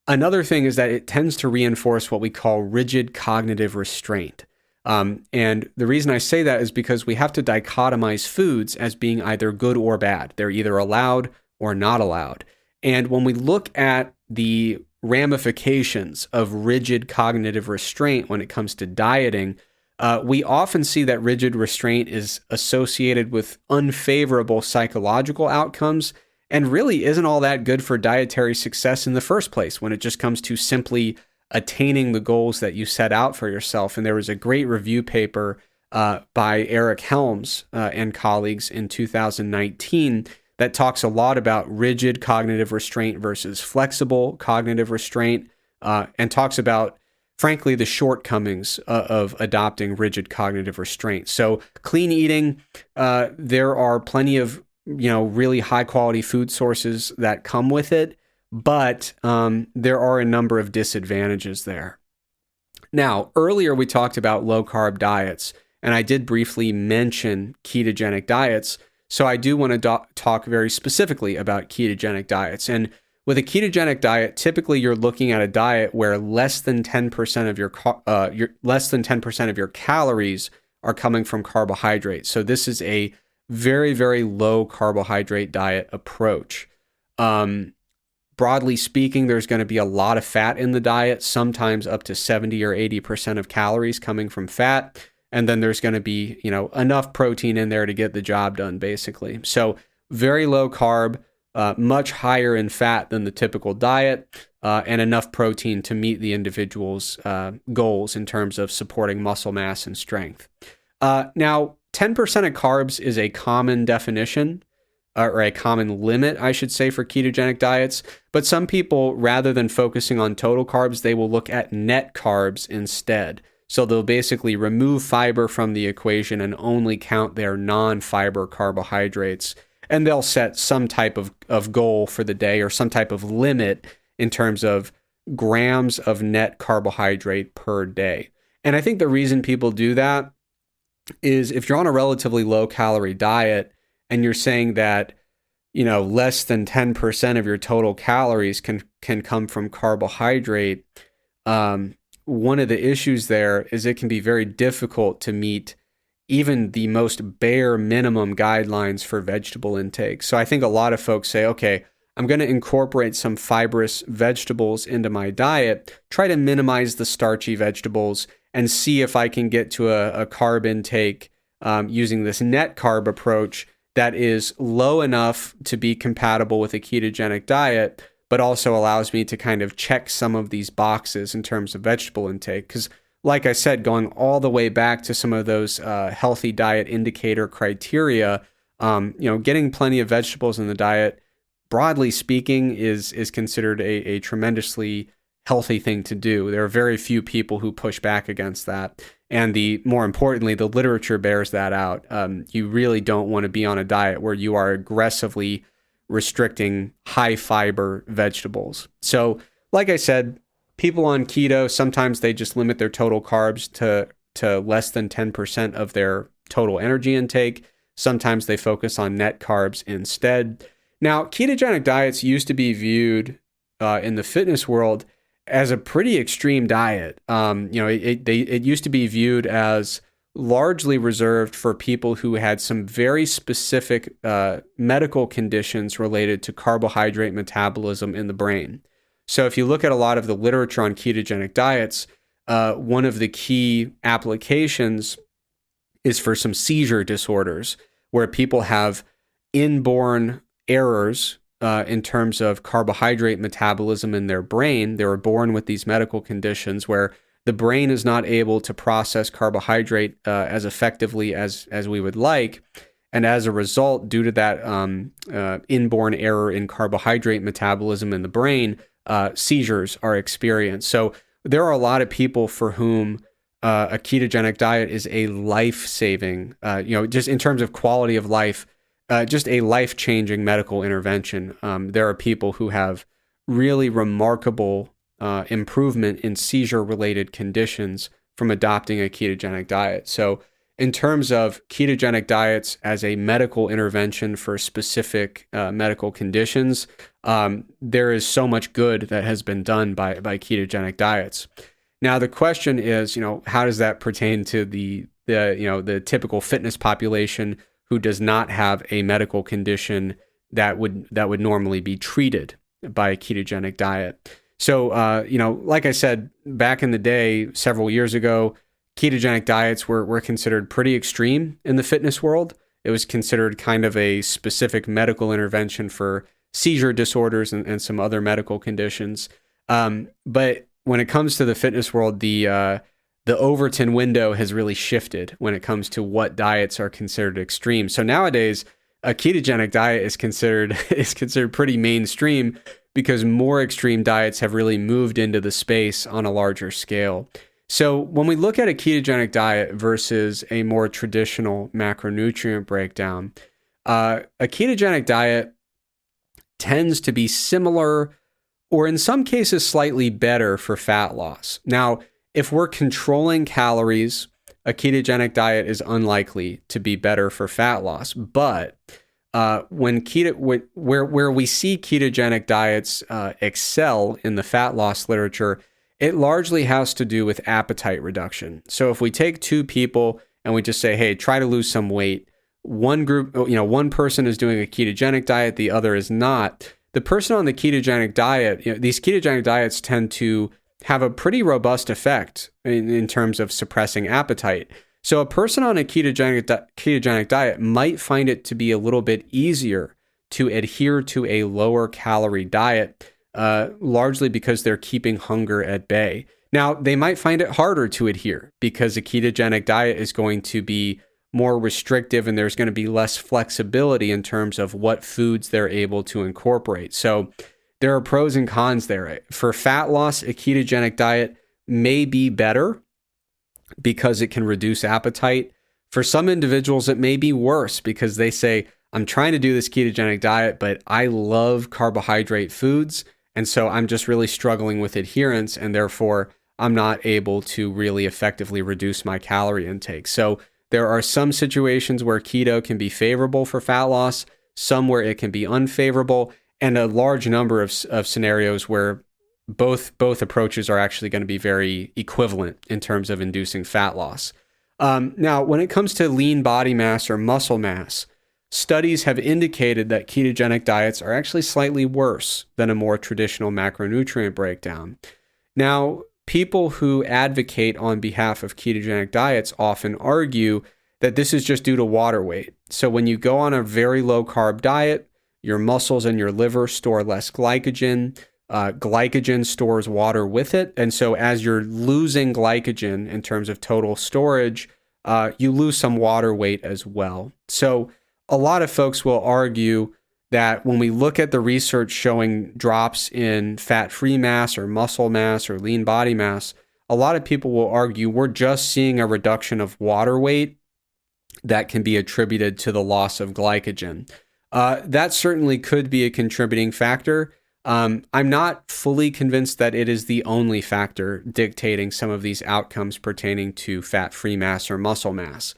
Another thing is that it tends to reinforce what we call rigid cognitive restraint. And the reason I say that is because we have to dichotomize foods as being either good or bad. They're either allowed or not allowed. And when we look at the ramifications of rigid cognitive restraint when it comes to dieting, we often see that rigid restraint is associated with unfavorable psychological outcomes and really isn't all that good for dietary success in the first place when it just comes to simply attaining the goals that you set out for yourself. And there was a great review paper by Eric Helms and colleagues in 2019 that talks a lot about rigid cognitive restraint versus flexible cognitive restraint, and talks about, frankly, the shortcomings of adopting rigid cognitive restraint. So clean eating, there are plenty of really high quality food sources that come with it, but there are a number of disadvantages there. Now, earlier we talked about low carb diets, and I did briefly mention ketogenic diets. So I do want to talk very specifically about ketogenic diets. And with a ketogenic diet, typically you're looking at a diet where less than 10% of your calories are coming from carbohydrates. So this is a very, very low carbohydrate diet approach. Broadly speaking, there's going to be a lot of fat in the diet, sometimes up to 70 or 80% of calories coming from fat. And then there's going to be, enough protein in there to get the job done, basically. So very low carb, much higher in fat than the typical diet, and enough protein to meet the individual's goals in terms of supporting muscle mass and strength. Now, 10% of carbs is a common definition, or a common limit, I should say, for ketogenic diets. But some people, rather than focusing on total carbs, they will look at net carbs instead. So they'll basically remove fiber from the equation and only count their non-fiber carbohydrates. And they'll set some type of goal for the day, or some type of limit in terms of grams of net carbohydrate per day. And I think the reason people do that is if you're on a relatively low calorie diet and you're saying that, less than 10% of your total calories can come from carbohydrate, one of the issues there is it can be very difficult to meet even the most bare minimum guidelines for vegetable intake. So I think a lot of folks say, okay, I'm going to incorporate some fibrous vegetables into my diet, try to minimize the starchy vegetables, and see if I can get to a carb intake using this net carb approach that is low enough to be compatible with a ketogenic diet, but also allows me to kind of check some of these boxes in terms of vegetable intake. Because like I said, going all the way back to some of those healthy diet indicator criteria, getting plenty of vegetables in the diet, broadly speaking, is considered a tremendously healthy thing to do. There are very few people who push back against that. And more importantly, the literature bears that out. You really don't want to be on a diet where you are aggressively restricting high fiber vegetables. So, like I said, people on keto, sometimes they just limit their total carbs to less than 10% of their total energy intake. Sometimes they focus on net carbs instead. Now, ketogenic diets used to be viewed in the fitness world as a pretty extreme diet. It used to be viewed as largely reserved for people who had some very specific medical conditions related to carbohydrate metabolism in the brain. So if you look at a lot of the literature on ketogenic diets, one of the key applications is for some seizure disorders, where people have inborn errors in terms of carbohydrate metabolism in their brain. They were born with these medical conditions where the brain is not able to process carbohydrate as effectively as we would like. And as a result, due to that inborn error in carbohydrate metabolism in the brain, seizures are experienced. So there are a lot of people for whom a ketogenic diet is a life-saving, just in terms of quality of life, just a life-changing medical intervention. There are people who have really remarkable improvement in seizure-related conditions from adopting a ketogenic diet. So in terms of ketogenic diets as a medical intervention for specific medical conditions, there is so much good that has been done by ketogenic diets. Now the question is, how does that pertain to the typical fitness population who does not have a medical condition that would normally be treated by a ketogenic diet? So, like I said, back in the day, several years ago, ketogenic diets were considered pretty extreme in the fitness world. It was considered kind of a specific medical intervention for seizure disorders and some other medical conditions. But when it comes to the fitness world, the Overton window has really shifted when it comes to what diets are considered extreme. So nowadays, a ketogenic diet is considered pretty mainstream because more extreme diets have really moved into the space on a larger scale. So when we look at a ketogenic diet versus a more traditional macronutrient breakdown, a ketogenic diet tends to be similar or in some cases slightly better for fat loss. Now, if we're controlling calories, a ketogenic diet is unlikely to be better for fat loss. But where we see ketogenic diets excel in the fat loss literature, it largely has to do with appetite reduction. So if we take two people and we just say, hey, try to lose some weight, one person is doing a ketogenic diet, the other is not. The person on the ketogenic diet, these ketogenic diets tend to have a pretty robust effect in terms of suppressing appetite. So a person on a ketogenic diet might find it to be a little bit easier to adhere to a lower calorie diet, largely because they're keeping hunger at bay. Now, they might find it harder to adhere because a ketogenic diet is going to be more restrictive and there's going to be less flexibility in terms of what foods they're able to incorporate. So there are pros and cons there. For fat loss, a ketogenic diet may be better because it can reduce appetite. For some individuals, it may be worse because they say, I'm trying to do this ketogenic diet, but I love carbohydrate foods. And so I'm just really struggling with adherence. And therefore, I'm not able to really effectively reduce my calorie intake. So there are some situations where keto can be favorable for fat loss, some where it can be unfavorable, and a large number of scenarios where both approaches are actually going to be very equivalent in terms of inducing fat loss. Now, when it comes to lean body mass or muscle mass, studies have indicated that ketogenic diets are actually slightly worse than a more traditional macronutrient breakdown. Now, people who advocate on behalf of ketogenic diets often argue that this is just due to water weight. So when you go on a very low carb diet, your muscles and your liver store less glycogen. Glycogen stores water with it. And so as you're losing glycogen in terms of total storage, you lose some water weight as well. So a lot of folks will argue that when we look at the research showing drops in fat-free mass or muscle mass or lean body mass, a lot of people will argue we're just seeing a reduction of water weight that can be attributed to the loss of glycogen. That certainly could be a contributing factor. I'm not fully convinced that it is the only factor dictating some of these outcomes pertaining to fat-free mass or muscle mass.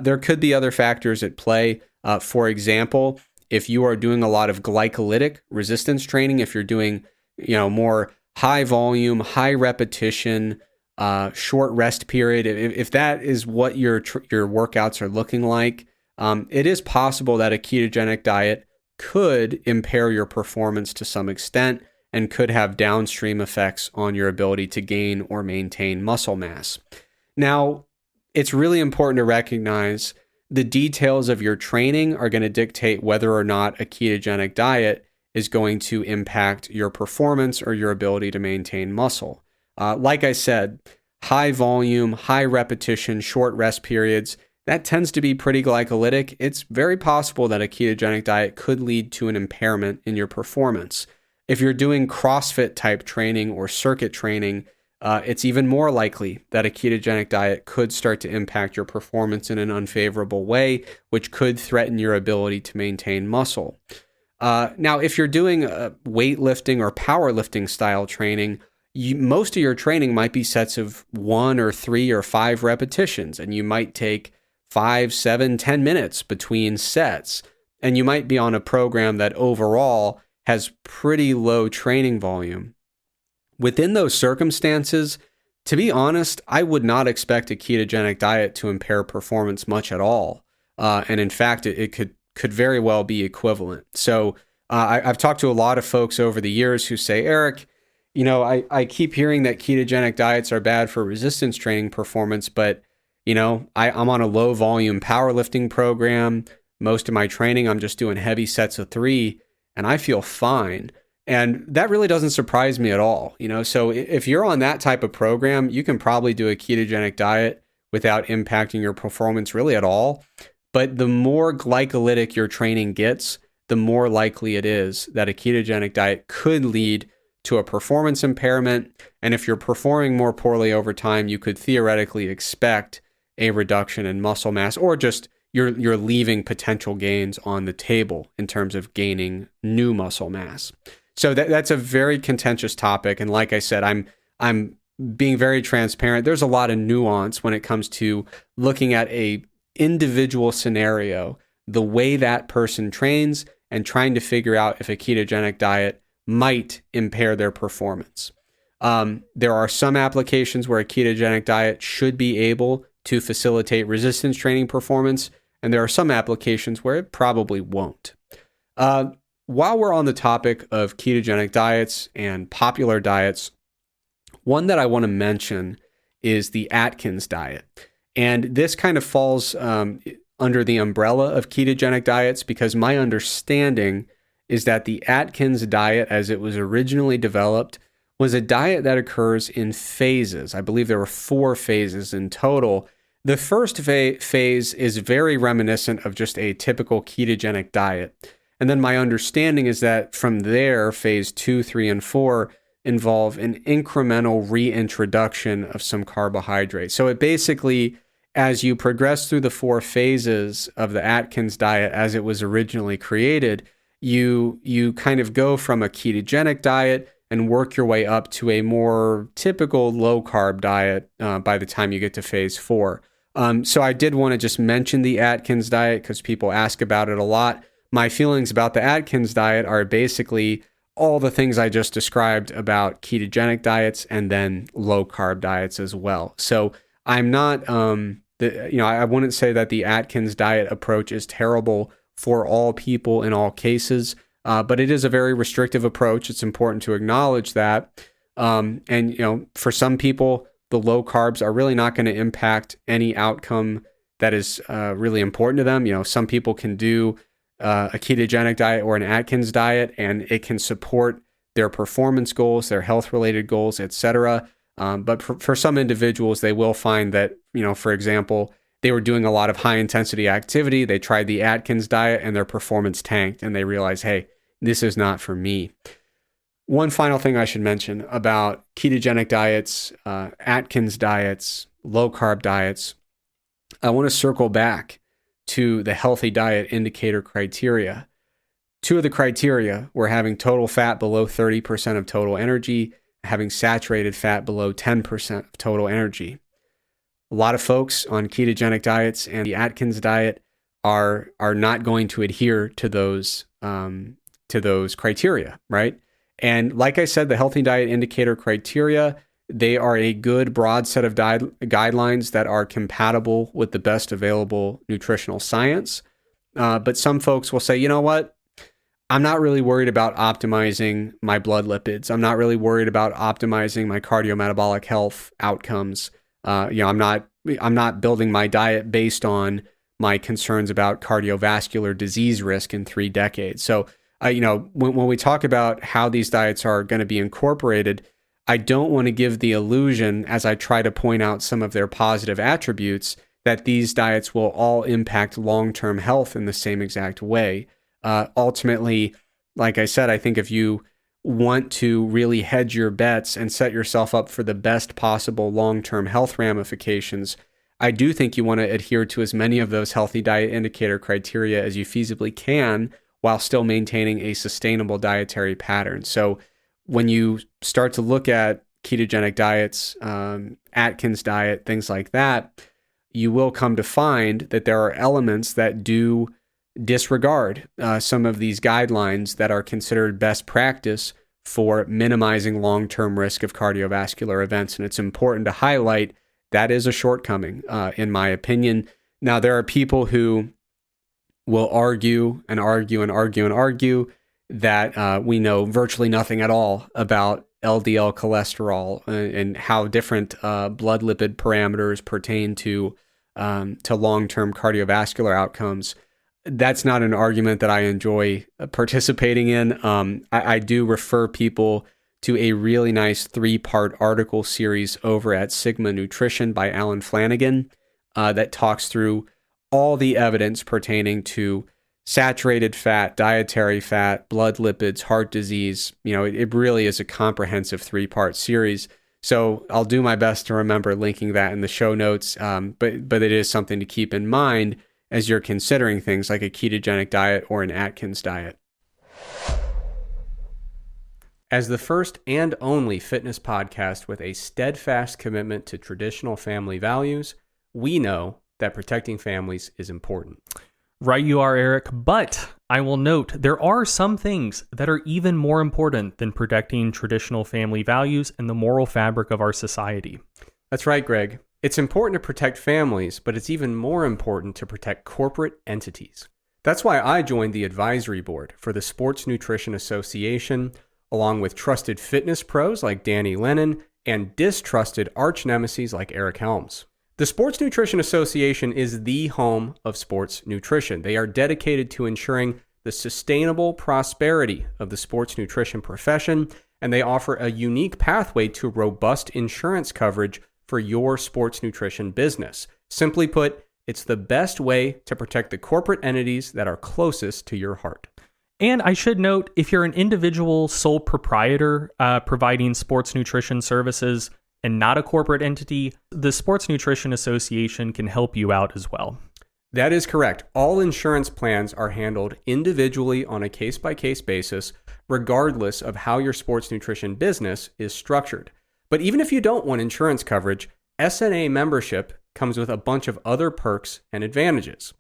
There could be other factors at play. For example, if you are doing a lot of glycolytic resistance training, if you're doing, more high volume, high repetition, short rest period, if that is what your workouts are looking like, it is possible that a ketogenic diet could impair your performance to some extent and could have downstream effects on your ability to gain or maintain muscle mass. Now, it's really important to recognize the details of your training are going to dictate whether or not a ketogenic diet is going to impact your performance or your ability to maintain muscle. Like I said, high volume, high repetition, short rest periods, that tends to be pretty glycolytic. It's very possible that a ketogenic diet could lead to an impairment in your performance. If you're doing CrossFit type training or circuit training, it's even more likely that a ketogenic diet could start to impact your performance in an unfavorable way, which could threaten your ability to maintain muscle. Now, if you're doing weightlifting or powerlifting style training, most of your training might be sets of 1 or 3 or 5 repetitions, and you might take 5, 7, 10 minutes between sets. And you might be on a program that overall has pretty low training volume. Within those circumstances, to be honest, I would not expect a ketogenic diet to impair performance much at all. And in fact, it could very well be equivalent. So I've talked to a lot of folks over the years who say, Eric, I keep hearing that ketogenic diets are bad for resistance training performance, but I'm on a low volume powerlifting program. Most of my training, I'm just doing heavy sets of 3 and I feel fine. And that really doesn't surprise me at all. So if you're on that type of program, you can probably do a ketogenic diet without impacting your performance really at all. But the more glycolytic your training gets, the more likely it is that a ketogenic diet could lead to a performance impairment. And if you're performing more poorly over time, you could theoretically expect a reduction in muscle mass, or just you're leaving potential gains on the table in terms of gaining new muscle mass. So that's a very contentious topic. And like I said, I'm being very transparent. There's a lot of nuance when it comes to looking at a individual scenario, the way that person trains, and trying to figure out if a ketogenic diet might impair their performance. There are some applications where a ketogenic diet should be able to facilitate resistance training performance, and there are some applications where it probably won't. While we're on the topic of ketogenic diets and popular diets, one that I want to mention is the Atkins diet. And this kind of falls under the umbrella of ketogenic diets, because my understanding is that the Atkins diet, as it was originally developed, was a diet that occurs in phases. I believe there were 4 phases in total. The first phase is very reminiscent of just a typical ketogenic diet. And then my understanding is that from there, phase 2, 3, and 4 involve an incremental reintroduction of some carbohydrates. So it basically, as you progress through the 4 phases of the Atkins diet as it was originally created, you kind of go from a ketogenic diet and work your way up to a more typical low-carb diet by the time you get to phase 4. So I did want to just mention the Atkins diet because people ask about it a lot. My feelings about the Atkins diet are basically all the things I just described about ketogenic diets and then low-carb diets as well. So I'm not, I wouldn't say that the Atkins diet approach is terrible for all people in all cases, but it is a very restrictive approach. It's important to acknowledge that. And for some people, the low carbs are really not going to impact any outcome that is really important to them. Some people can do a ketogenic diet or an Atkins diet, and it can support their performance goals, their health-related goals, etc. But for some individuals, they will find that, for example, they were doing a lot of high-intensity activity. They tried the Atkins diet, and their performance tanked, and they realized, hey, this is not for me. One final thing I should mention about ketogenic diets, Atkins diets, low-carb diets, I want to circle back to the healthy diet indicator criteria. 2 of the criteria were having total fat below 30% of total energy, having saturated fat below 10% of total energy. A lot of folks on ketogenic diets and the Atkins diet are not going to adhere to those criteria, right? And like I said, the healthy diet indicator criteria, they are a good broad set of guidelines that are compatible with the best available nutritional science. But some folks will say, you know what? I'm not really worried about optimizing my blood lipids. I'm not really worried about optimizing my cardiometabolic health outcomes. I'm not building my diet based on my concerns about cardiovascular disease risk in 3 decades. So, when we talk about how these diets are going to be incorporated, I don't want to give the illusion, as I try to point out some of their positive attributes, that these diets will all impact long-term health in the same exact way. Ultimately, like I said, I think if you want to really hedge your bets and set yourself up for the best possible long-term health ramifications, I do think you want to adhere to as many of those healthy diet indicator criteria as you feasibly can while still maintaining a sustainable dietary pattern. So when you start to look at ketogenic diets, Atkins diet, things like that, you will come to find that there are elements that do disregard some of these guidelines that are considered best practice for minimizing long-term risk of cardiovascular events. And it's important to highlight that is a shortcoming, in my opinion. Now, there are people who will argue and argue and argue and argue that we know virtually nothing at all about LDL cholesterol and how different blood lipid parameters pertain to long-term cardiovascular outcomes. That's not an argument that I enjoy participating in. I do refer people to a really nice 3-part article series over at Sigma Nutrition by Alan Flanagan that talks through all the evidence pertaining to saturated fat, dietary fat, blood lipids, heart disease. It really is a comprehensive 3-part series. So I'll do my best to remember linking that in the show notes. But it is something to keep in mind as you're considering things like a ketogenic diet or an Atkins diet. As the first and only fitness podcast with a steadfast commitment to traditional family values, we know that protecting families is important. Right you are, Eric, but I will note there are some things that are even more important than protecting traditional family values and the moral fabric of our society. That's right, Greg. It's important to protect families, but it's even more important to protect corporate entities. That's why I joined the advisory board for the Sports Nutrition Association, along with trusted fitness pros like Danny Lennon and distrusted arch nemesis like Eric Helms. The Sports Nutrition Association is the home of sports nutrition. They are dedicated to ensuring the sustainable prosperity of the sports nutrition profession, and they offer a unique pathway to robust insurance coverage for your sports nutrition business. Simply put, it's the best way to protect the corporate entities that are closest to your heart. And I should note, if you're an individual sole proprietor providing sports nutrition services and not a corporate entity, the Sports Nutrition Association can help you out as well. That is correct. All insurance plans are handled individually on a case-by-case basis, regardless of how your sports nutrition business is structured. But even if you don't want insurance coverage, SNA membership comes with a bunch of other perks and advantages.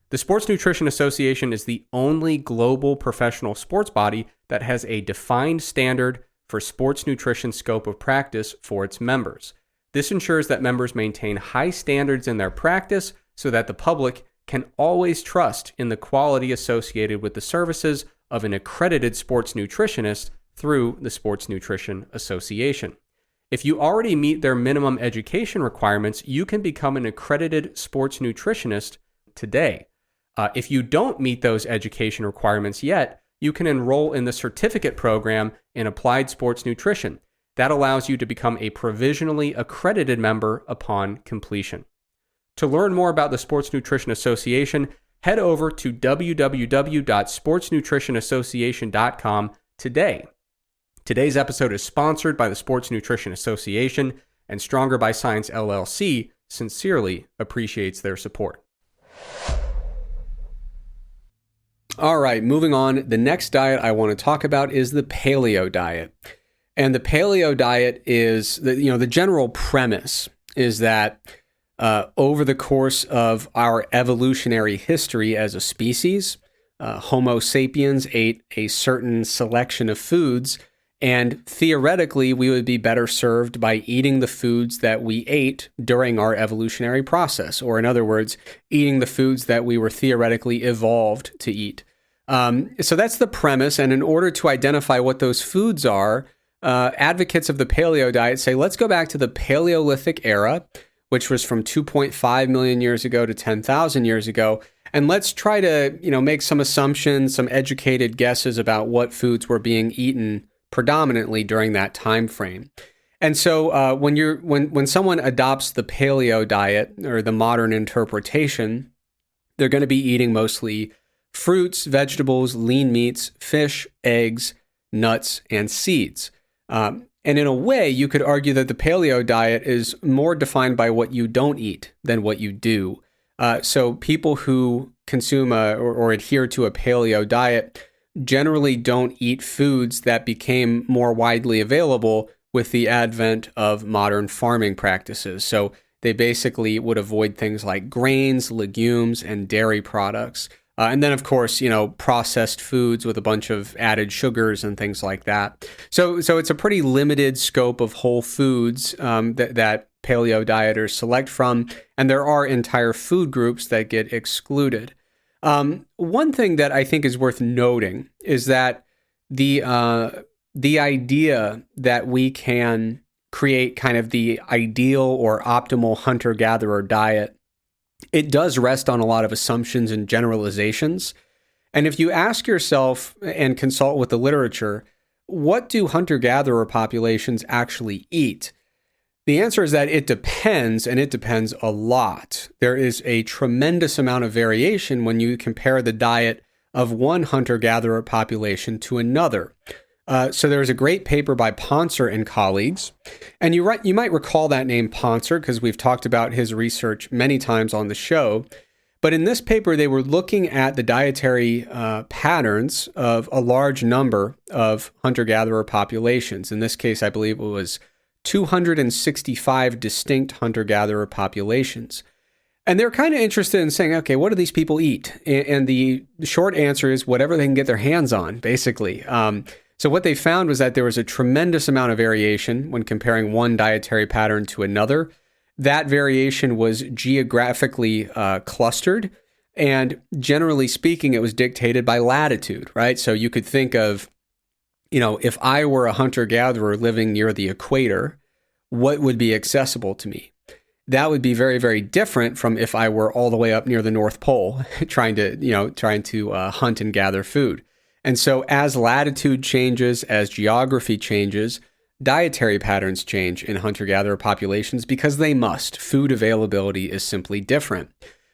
The Sports Nutrition Association is the only global professional sports body that has a defined standard for sports nutrition scope of practice for its members. This ensures that members maintain high standards in their practice so that the public can always trust in the quality associated with the services of an accredited sports nutritionist through the Sports Nutrition Association. If you already meet their minimum education requirements, you can become an accredited sports nutritionist today. If you don't meet those education requirements yet, you can enroll in the certificate program in applied sports nutrition. That allows you to become a provisionally accredited member upon completion. To learn more about the Sports Nutrition Association, head over to www.sportsnutritionassociation.com today. Today's episode is sponsored by the Sports Nutrition Association, and Stronger by Science LLC sincerely appreciates their support. All right, moving on. The next diet I want to talk about is the Paleo diet. And the Paleo diet is, the general premise is that over the course of our evolutionary history as a species, Homo sapiens ate a certain selection of foods, and theoretically, we would be better served by eating the foods that we ate during our evolutionary process, or in other words, eating the foods that we were theoretically evolved to eat. So that's the premise, and in order to identify what those foods are, advocates of the Paleo diet say, let's go back to the Paleolithic era, which was from 2.5 million years ago to 10,000 years ago, and let's try to, make some assumptions, some educated guesses about what foods were being eaten predominantly during that time frame. And so when someone adopts the Paleo diet or the modern interpretation, they're going to be eating mostly fruits, vegetables, lean meats, fish, eggs, nuts, and seeds. And in a way, you could argue that the Paleo diet is more defined by what you don't eat than what you do. So people who consume or adhere to a Paleo diet generally don't eat foods that became more widely available with the advent of modern farming practices. So they basically would avoid things like grains, legumes, and dairy products. And then, of course, processed foods with a bunch of added sugars and things like that. So it's a pretty limited scope of whole foods that Paleo dieters select from, and there are entire food groups that get excluded. One thing that I think is worth noting is that the idea that we can create kind of the ideal or optimal hunter-gatherer diet, it does rest on a lot of assumptions and generalizations. And if you ask yourself and consult with the literature, what do hunter-gatherer populations actually eat? The answer is that it depends, and it depends a lot. There is a tremendous amount of variation when you compare the diet of one hunter-gatherer population to another. So there's a great paper by Ponser and colleagues, and you might recall that name Ponser because we've talked about his research many times on the show. But in this paper, they were looking at the dietary patterns of a large number of hunter-gatherer populations. In this case, I believe it was 265 distinct hunter-gatherer populations. And they're kind of interested in saying, okay, what do these people eat? And the short answer is whatever they can get their hands on, basically. So what they found was that there was a tremendous amount of variation when comparing one dietary pattern to another. That variation was geographically clustered, and generally speaking, it was dictated by latitude, right? So you could think of, if I were a hunter-gatherer living near the equator, what would be accessible to me? That would be very, very different from if I were all the way up near the North Pole trying to hunt and gather food. And so as latitude changes, as geography changes, dietary patterns change in hunter-gatherer populations because they must. Food availability is simply different.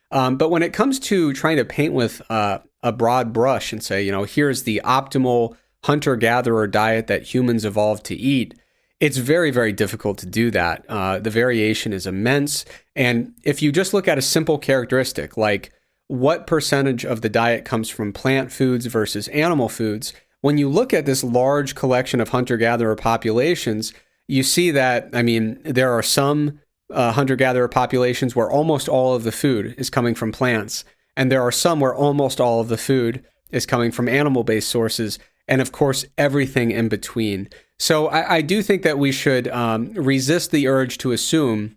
But when it comes to trying to paint with a broad brush and say, here's the optimal hunter-gatherer diet that humans evolved to eat, it's very, very difficult to do that. The variation is immense. And if you just look at a simple characteristic, like what percentage of the diet comes from plant foods versus animal foods, when you look at this large collection of hunter-gatherer populations, you see that, there are some hunter-gatherer populations where almost all of the food is coming from plants. And there are some where almost all of the food is coming from animal-based sources. And of course, everything in between. So I do think that we should resist the urge to assume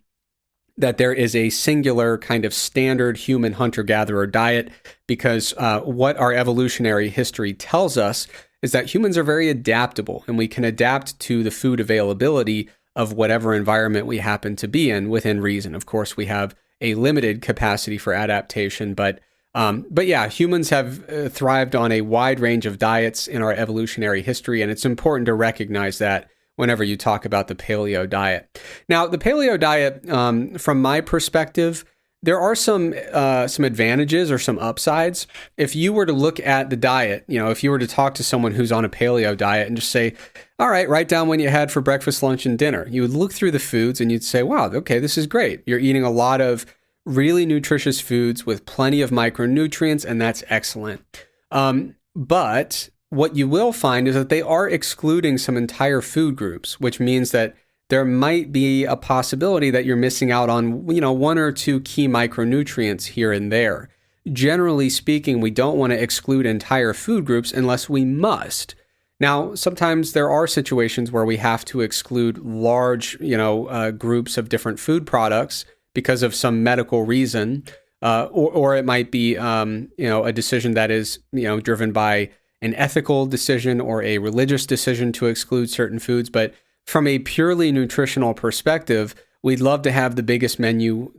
that there is a singular kind of standard human hunter-gatherer diet, because what our evolutionary history tells us is that humans are very adaptable, and we can adapt to the food availability of whatever environment we happen to be in within reason. Of course, we have a limited capacity for adaptation, but yeah, humans have thrived on a wide range of diets in our evolutionary history, and it's important to recognize that whenever you talk about the paleo diet. Now, the paleo diet, from my perspective, there are some advantages or some upsides. If you were to look at the diet, if you were to talk to someone who's on a paleo diet and just say, all right, write down what you had for breakfast, lunch, and dinner, you would look through the foods and you'd say, wow, okay, this is great. You're eating a lot of really nutritious foods with plenty of micronutrients, and that's excellent. But what you will find is that they are excluding some entire food groups, which means that there might be a possibility that you're missing out on, one or two key micronutrients here and there. Generally speaking, we don't want to exclude entire food groups unless we must. Now, sometimes there are situations where we have to exclude large, groups of different food products because of some medical reason, or it might be, a decision that is, driven by an ethical decision or a religious decision to exclude certain foods. But from a purely nutritional perspective, we'd love to have the biggest menu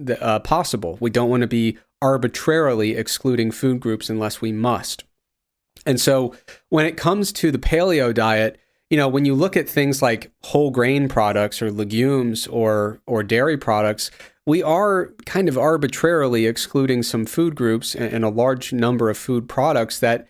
possible. We don't want to be arbitrarily excluding food groups unless we must. And so when it comes to the paleo diet, when you look at things like whole grain products or legumes or dairy products, we are kind of arbitrarily excluding some food groups and a large number of food products that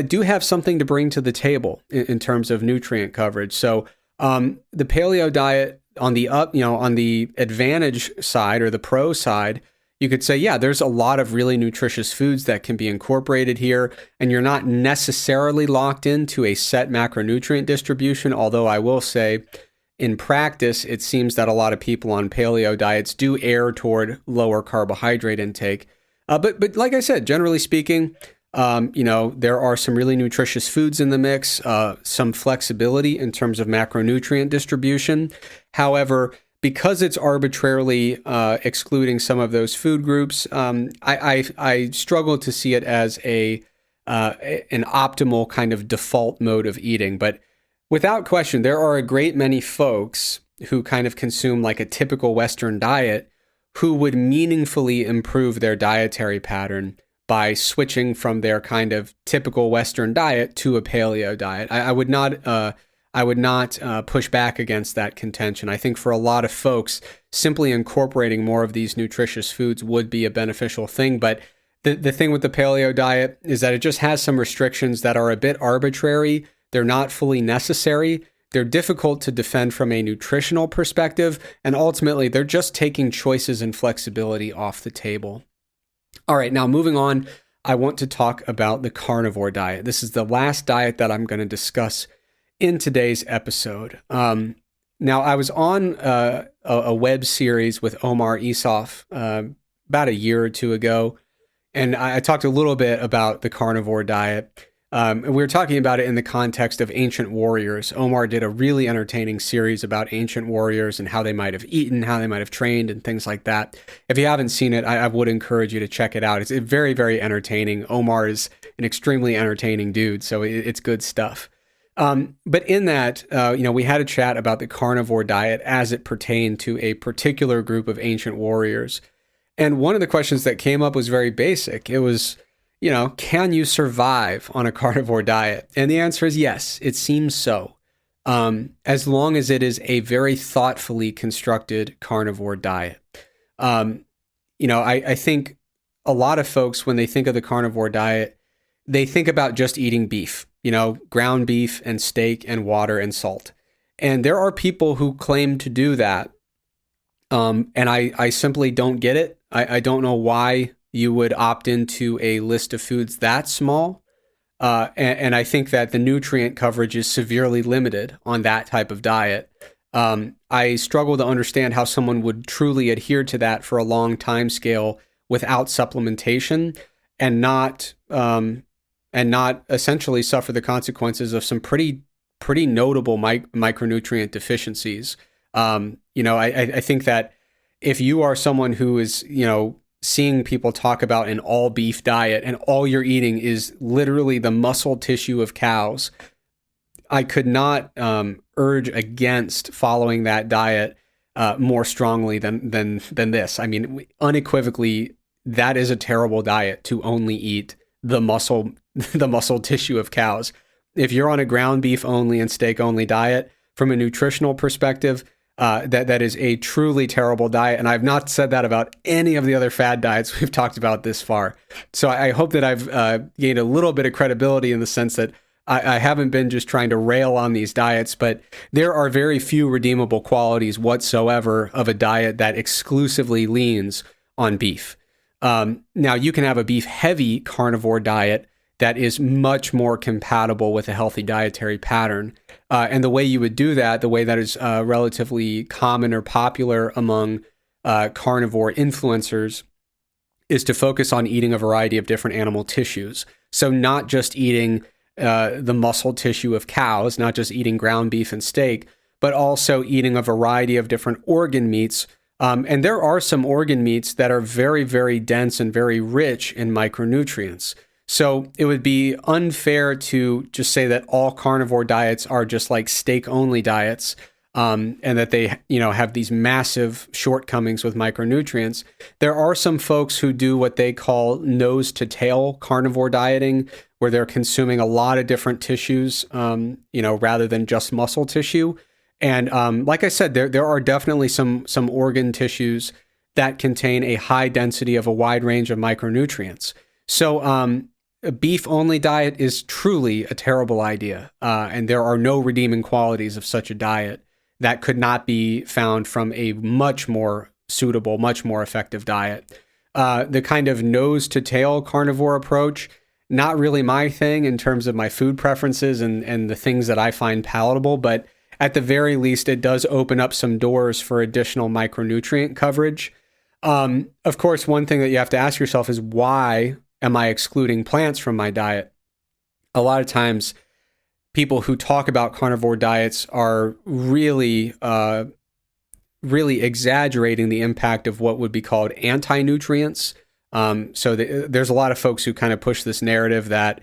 do have something to bring to the table in terms of nutrient coverage. So the paleo diet on the advantage side or the pro side, you could say, yeah, there's a lot of really nutritious foods that can be incorporated here, and you're not necessarily locked into a set macronutrient distribution, although I will say, in practice, it seems that a lot of people on paleo diets do err toward lower carbohydrate intake. But like I said, generally speaking, there are some really nutritious foods in the mix, some flexibility in terms of macronutrient distribution. However, because it's arbitrarily excluding some of those food groups, I struggle to see it as an optimal kind of default mode of eating. But without question, there are a great many folks who kind of consume like a typical Western diet who would meaningfully improve their dietary pattern by switching from their kind of typical Western diet to a paleo diet. I would not I would not push back against that contention. I think for a lot of folks, simply incorporating more of these nutritious foods would be a beneficial thing. But the thing with the paleo diet is that it just has some restrictions that are a bit arbitrary. They're not fully necessary. They're difficult to defend from a nutritional perspective. And ultimately, they're just taking choices and flexibility off the table. All right, now moving on, I want to talk about the carnivore diet. This is the last diet that I'm going to discuss in today's episode. Now, I was on a web series with Omar Isuf about a year or two ago, and I talked a little bit about the carnivore diet. And we were talking about it in the context of ancient warriors. Omar did a really entertaining series about ancient warriors and how they might have eaten, how they might have trained, and things like that. If you haven't seen it, I would encourage you to check it out. It's very, very entertaining. Omar is an extremely entertaining dude, so it's good stuff. But in that, we had a chat about the carnivore diet as it pertained to a particular group of ancient warriors. And one of the questions that came up was very basic. It was, can you survive on a carnivore diet? And the answer is yes, it seems so. As long as it is a very thoughtfully constructed carnivore diet. I think a lot of folks, when they think of the carnivore diet, they think about just eating beef, ground beef and steak and water and salt. And there are people who claim to do that. And I simply don't get it. I don't know why you would opt into a list of foods that small. And I think that the nutrient coverage is severely limited on that type of diet. I struggle to understand how someone would truly adhere to that for a long time scale without supplementation and not essentially suffer the consequences of some pretty notable micronutrient deficiencies. I think that if you are someone who is, seeing people talk about an all beef diet and all you're eating is literally the muscle tissue of cows, I could not urge against following that diet more strongly than this. I mean, unequivocally, that is a terrible diet to only eat the muscle tissue of cows. If you're on a ground beef only and steak only diet, from a nutritional perspective, that is a truly terrible diet. And I've not said that about any of the other fad diets we've talked about this far. So I hope that I've gained a little bit of credibility in the sense that I haven't been just trying to rail on these diets, but there are very few redeemable qualities whatsoever of a diet that exclusively leans on beef. Now, you can have a beef-heavy carnivore diet that is much more compatible with a healthy dietary pattern. And the way you would do that, the way that is relatively common or popular among carnivore influencers, is to focus on eating a variety of different animal tissues. So not just eating the muscle tissue of cows, not just eating ground beef and steak, but also eating a variety of different organ meats. And there are some organ meats that are very, very dense and very rich in micronutrients. So it would be unfair to just say that all carnivore diets are just like steak-only diets, and that they, have these massive shortcomings with micronutrients. There are some folks who do what they call nose-to-tail carnivore dieting, where they're consuming a lot of different tissues, rather than just muscle tissue. And like I said, there are definitely some organ tissues that contain a high density of a wide range of micronutrients. So a beef-only diet is truly a terrible idea, and there are no redeeming qualities of such a diet that could not be found from a much more suitable, much more effective diet. The kind of nose-to-tail carnivore approach, not really my thing in terms of my food preferences and the things that I find palatable, but at the very least, it does open up some doors for additional micronutrient coverage. Of course, one thing that you have to ask yourself is, why am I excluding plants from my diet? A lot of times, people who talk about carnivore diets are really exaggerating the impact of what would be called anti-nutrients. There's a lot of folks who kind of push this narrative that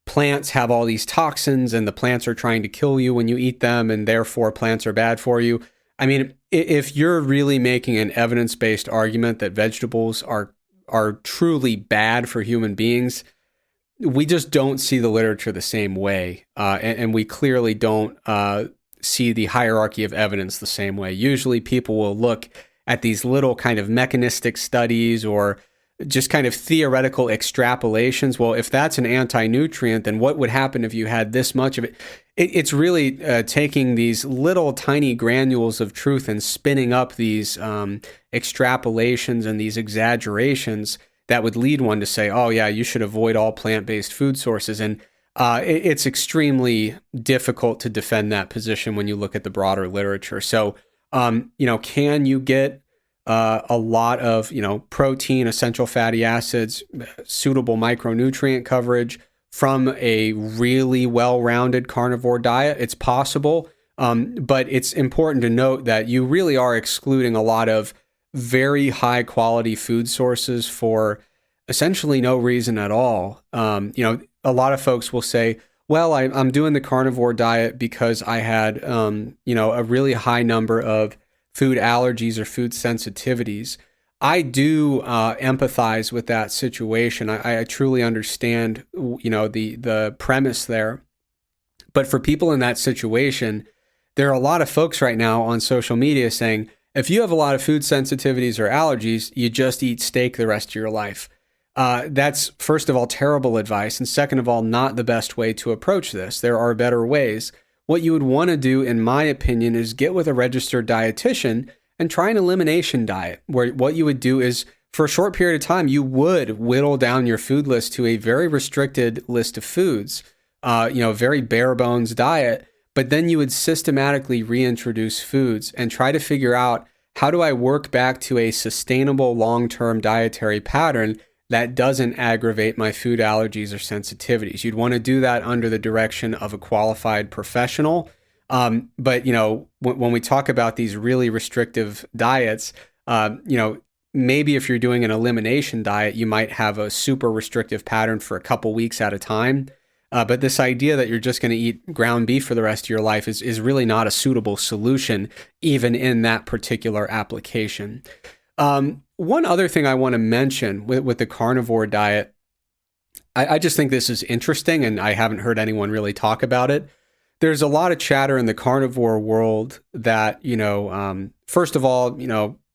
plants have all these toxins and the plants are trying to kill you when you eat them, and therefore plants are bad for you. I mean, if you're really making an evidence-based argument that vegetables are truly bad for human beings, we just don't see the literature the same way, and we clearly don't see the hierarchy of evidence the same way. Usually people will look at these little kind of mechanistic studies or just kind of theoretical extrapolations. Well, if that's an anti-nutrient, then what would happen if you had this much of it? It's really taking these little tiny granules of truth and spinning up these extrapolations and these exaggerations that would lead one to say, oh yeah, you should avoid all plant-based food sources. And it's extremely difficult to defend that position when you look at the broader literature. So, can you get a lot of, protein, essential fatty acids, suitable micronutrient coverage from a really well-rounded carnivore diet? It's possible, but it's important to note that you really are excluding a lot of very high-quality food sources for essentially no reason at all. A lot of folks will say, well, I'm doing the carnivore diet because I had, a really high number of food allergies or food sensitivities. I do empathize with that situation. I truly understand, the premise there. But for people in that situation, there are a lot of folks right now on social media saying, if you have a lot of food sensitivities or allergies, you just eat steak the rest of your life. That's, first of all, terrible advice. And second of all, not the best way to approach this. There are better ways. What you would want to do, in my opinion, is get with a registered dietitian and try an elimination diet, where what you would do is, for a short period of time, you would whittle down your food list to a very restricted list of foods, very bare bones diet, but then you would systematically reintroduce foods and try to figure out, how do I work back to a sustainable long-term dietary pattern that doesn't aggravate my food allergies or sensitivities? You'd want to do that under the direction of a qualified professional. But, when we talk about these really restrictive diets, maybe if you're doing an elimination diet, you might have a super restrictive pattern for a couple weeks at a time. But this idea that you're just going to eat ground beef for the rest of your life is really not a suitable solution, even in that particular application. One other thing I want to mention with the carnivore diet, I just think this is interesting, and I haven't heard anyone really talk about it. There's a lot of chatter in the carnivore world that, first of all,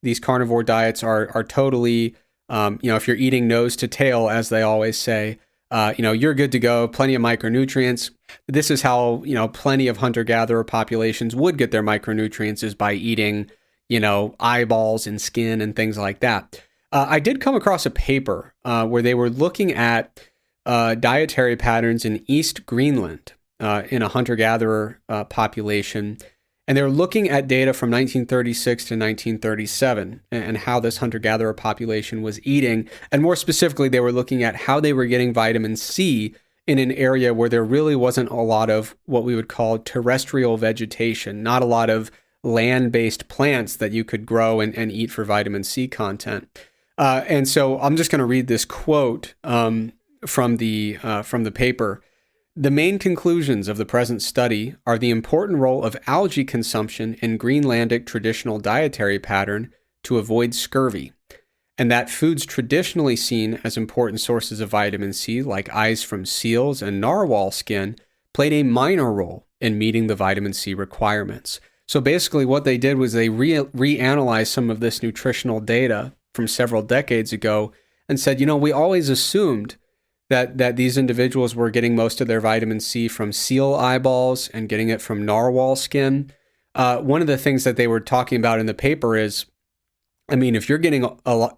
these carnivore diets are totally, if you're eating nose to tail, as they always say, you're good to go, plenty of micronutrients. This is how, plenty of hunter-gatherer populations would get their micronutrients, is by eating, eyeballs and skin and things like that. I did come across a paper where they were looking at dietary patterns in East Greenland in a hunter-gatherer population. And they were looking at data from 1936 to 1937 and how this hunter-gatherer population was eating. And more specifically, they were looking at how they were getting vitamin C in an area where there really wasn't a lot of what we would call terrestrial vegetation, not a lot of land-based plants that you could grow and eat for vitamin C content. And so I'm just going to read this quote from the paper. The main conclusions of the present study are the important role of algae consumption in Greenlandic traditional dietary pattern to avoid scurvy, and that foods traditionally seen as important sources of vitamin C, like eyes from seals and narwhal skin, played a minor role in meeting the vitamin C requirements. So basically what they did was they reanalyzed some of this nutritional data from several decades ago and said, we always assumed that these individuals were getting most of their vitamin C from seal eyeballs and getting it from narwhal skin. One of the things that they were talking about in the paper is, if you're getting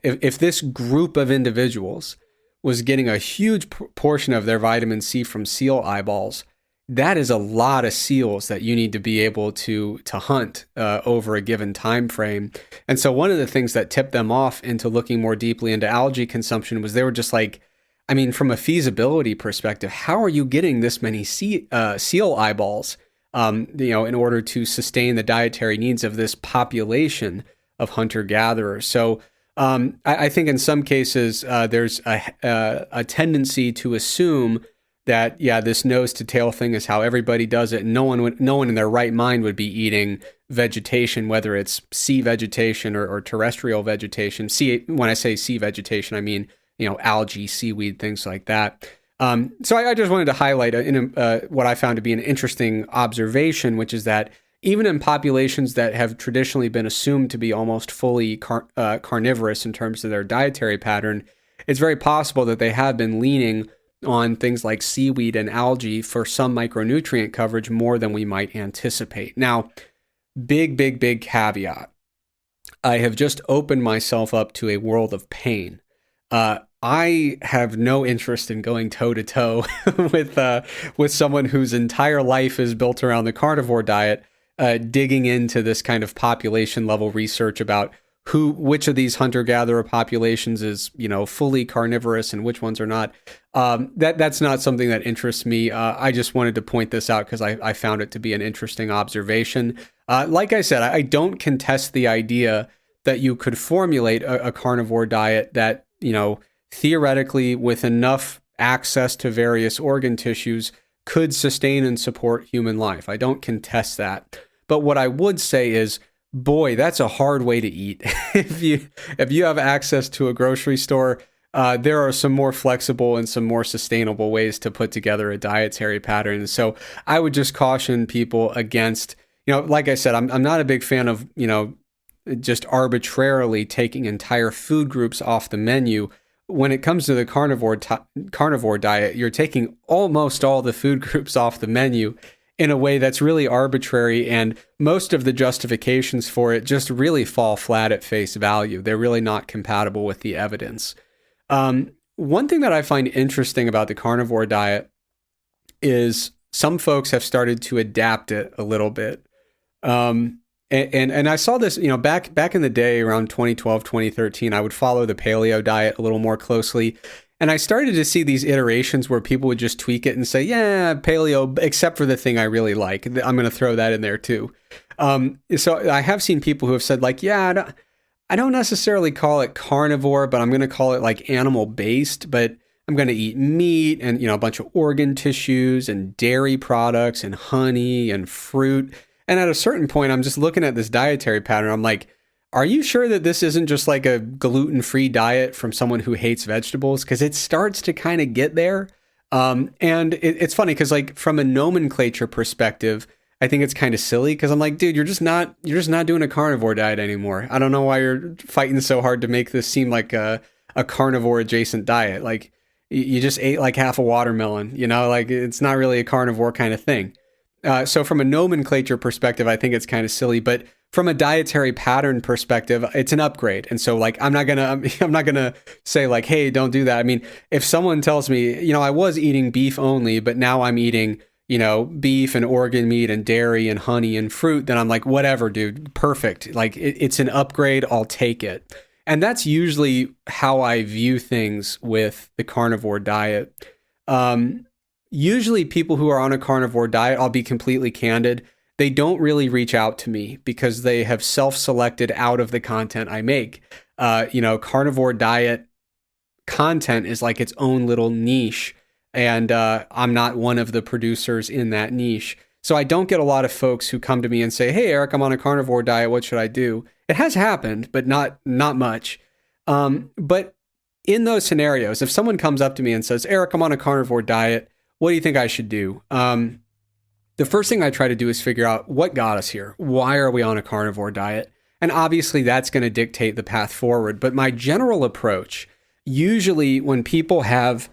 if this group of individuals was getting a huge portion of their vitamin C from seal eyeballs, that is a lot of seals that you need to be able to hunt over a given time frame. And so one of the things that tipped them off into looking more deeply into algae consumption was they were just like, from a feasibility perspective, how are you getting this many seal eyeballs, in order to sustain the dietary needs of this population of hunter-gatherers? So I think in some cases there's a tendency to assume that, this nose to tail thing is how everybody does it. And no one in their right mind would be eating vegetation, whether it's sea vegetation or terrestrial vegetation. When I say sea vegetation, I mean, algae, seaweed, things like that. So I just wanted to highlight what I found to be an interesting observation, which is that even in populations that have traditionally been assumed to be almost fully carnivorous in terms of their dietary pattern, it's very possible that they have been leaning on things like seaweed and algae for some micronutrient coverage more than we might anticipate. Now, big caveat. I have just opened myself up to a world of pain. I have no interest in going toe to toe with someone whose entire life is built around the carnivore diet, digging into this kind of population level research about which of these hunter-gatherer populations is, fully carnivorous and which ones are not. That's not something that interests me. I just wanted to point this out because I found it to be an interesting observation. Like I said, I don't contest the idea that you could formulate a carnivore diet that, theoretically with enough access to various organ tissues could sustain and support human life. I don't contest that. But what I would say is, boy, that's a hard way to eat. If you have access to a grocery store, there are some more flexible and some more sustainable ways to put together a dietary pattern. So I would just caution people against, like I said, I'm not a big fan of, just arbitrarily taking entire food groups off the menu. When it comes to the carnivore diet, you're taking almost all the food groups off the menu in a way that's really arbitrary, and most of the justifications for it just really fall flat at face value. They're really not compatible with the evidence. One thing that I find interesting about the carnivore diet is some folks have started to adapt it a little bit. And I saw this, back in the day around 2012, 2013, I would follow the paleo diet a little more closely. And I started to see these iterations where people would just tweak it and say, yeah, paleo, except for the thing I really like. I'm going to throw that in there too. So I have seen people who have said like, yeah, I don't necessarily call it carnivore, but I'm going to call it like animal-based, but I'm going to eat meat and, a bunch of organ tissues and dairy products and honey and fruit. And at a certain point, I'm just looking at this dietary pattern. I'm like, are you sure that this isn't just like a gluten-free diet from someone who hates vegetables? Because it starts to kind of get there. And it's funny because like from a nomenclature perspective, I think it's kind of silly because I'm like, dude, you're just not doing a carnivore diet anymore. I don't know why you're fighting so hard to make this seem like a carnivore adjacent diet. Like you just ate like half a watermelon, like it's not really a carnivore kind of thing. So from a nomenclature perspective, I think it's kind of silly, but from a dietary pattern perspective, it's an upgrade. And so like, I'm not gonna say like, hey, don't do that. I mean, if someone tells me, I was eating beef only, but now I'm eating, beef and organ meat and dairy and honey and fruit, then I'm like, whatever, dude, perfect. Like it's an upgrade. I'll take it. And that's usually how I view things with the carnivore diet. Usually people who are on a carnivore diet, I'll be completely candid, they don't really reach out to me because they have self-selected out of the content I make. Carnivore diet content is like its own little niche, and I'm not one of the producers in that niche. So I don't get a lot of folks who come to me and say, hey, Eric, I'm on a carnivore diet. What should I do? It has happened, but not much. But in those scenarios, if someone comes up to me and says, Eric, I'm on a carnivore diet, what do you think I should do? The first thing I try to do is figure out what got us here. Why are we on a carnivore diet? And obviously that's going to dictate the path forward. But my general approach, usually when people have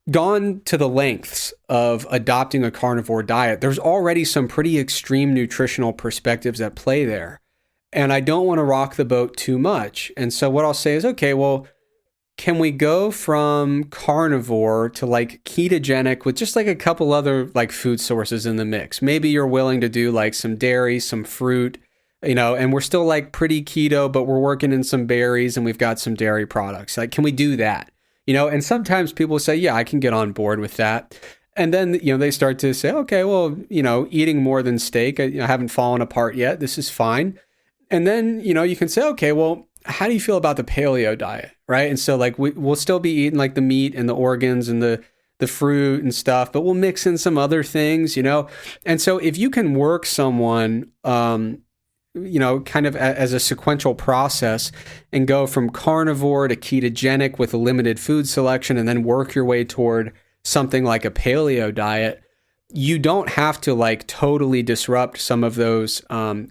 gone to the lengths of adopting a carnivore diet, there's already some pretty extreme nutritional perspectives at play there. And I don't want to rock the boat too much. And so what I'll say is, okay, well, can we go from carnivore to like ketogenic with just like a couple other like food sources in the mix? Maybe you're willing to do like some dairy, some fruit, and we're still like pretty keto, but we're working in some berries and we've got some dairy products. Like, can we do that? And sometimes people say, yeah, I can get on board with that. And then, they start to say, okay, well, eating more than steak, I haven't fallen apart yet. This is fine. And then, you can say, okay, well, how do you feel about the paleo diet, right? And so like we'll still be eating like the meat and the organs and the fruit and stuff, but we'll mix in some other things, And so if you can work someone, kind of as a sequential process and go from carnivore to ketogenic with a limited food selection and then work your way toward something like a paleo diet, you don't have to like totally disrupt some of those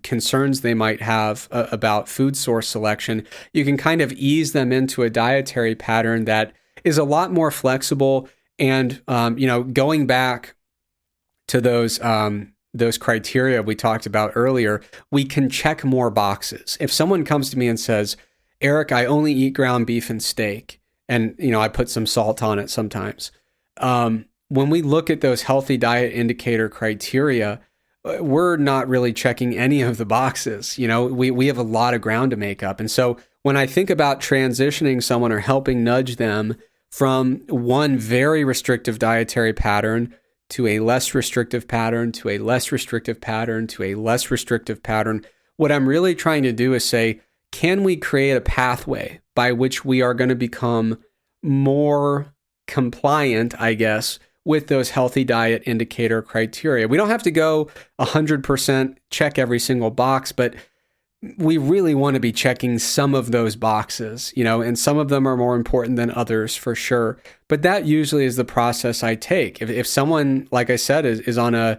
concerns they might have about food source selection. You can kind of ease them into a dietary pattern that is a lot more flexible. And, going back to those criteria we talked about earlier, we can check more boxes. If someone comes to me and says, Eric, I only eat ground beef and steak, and, I put some salt on it sometimes. When we look at those healthy diet indicator criteria, we're not really checking any of the boxes. We have a lot of ground to make up. And so when I think about transitioning someone or helping nudge them from one very restrictive dietary pattern to a less restrictive pattern, to a less restrictive pattern, to a less restrictive pattern, what I'm really trying to do is say, can we create a pathway by which we are going to become more compliant, I guess, with those healthy diet indicator criteria? We don't have to go 100% check every single box, but we really want to be checking some of those boxes, and some of them are more important than others for sure. But that usually is the process I take. If someone, like I said, is on a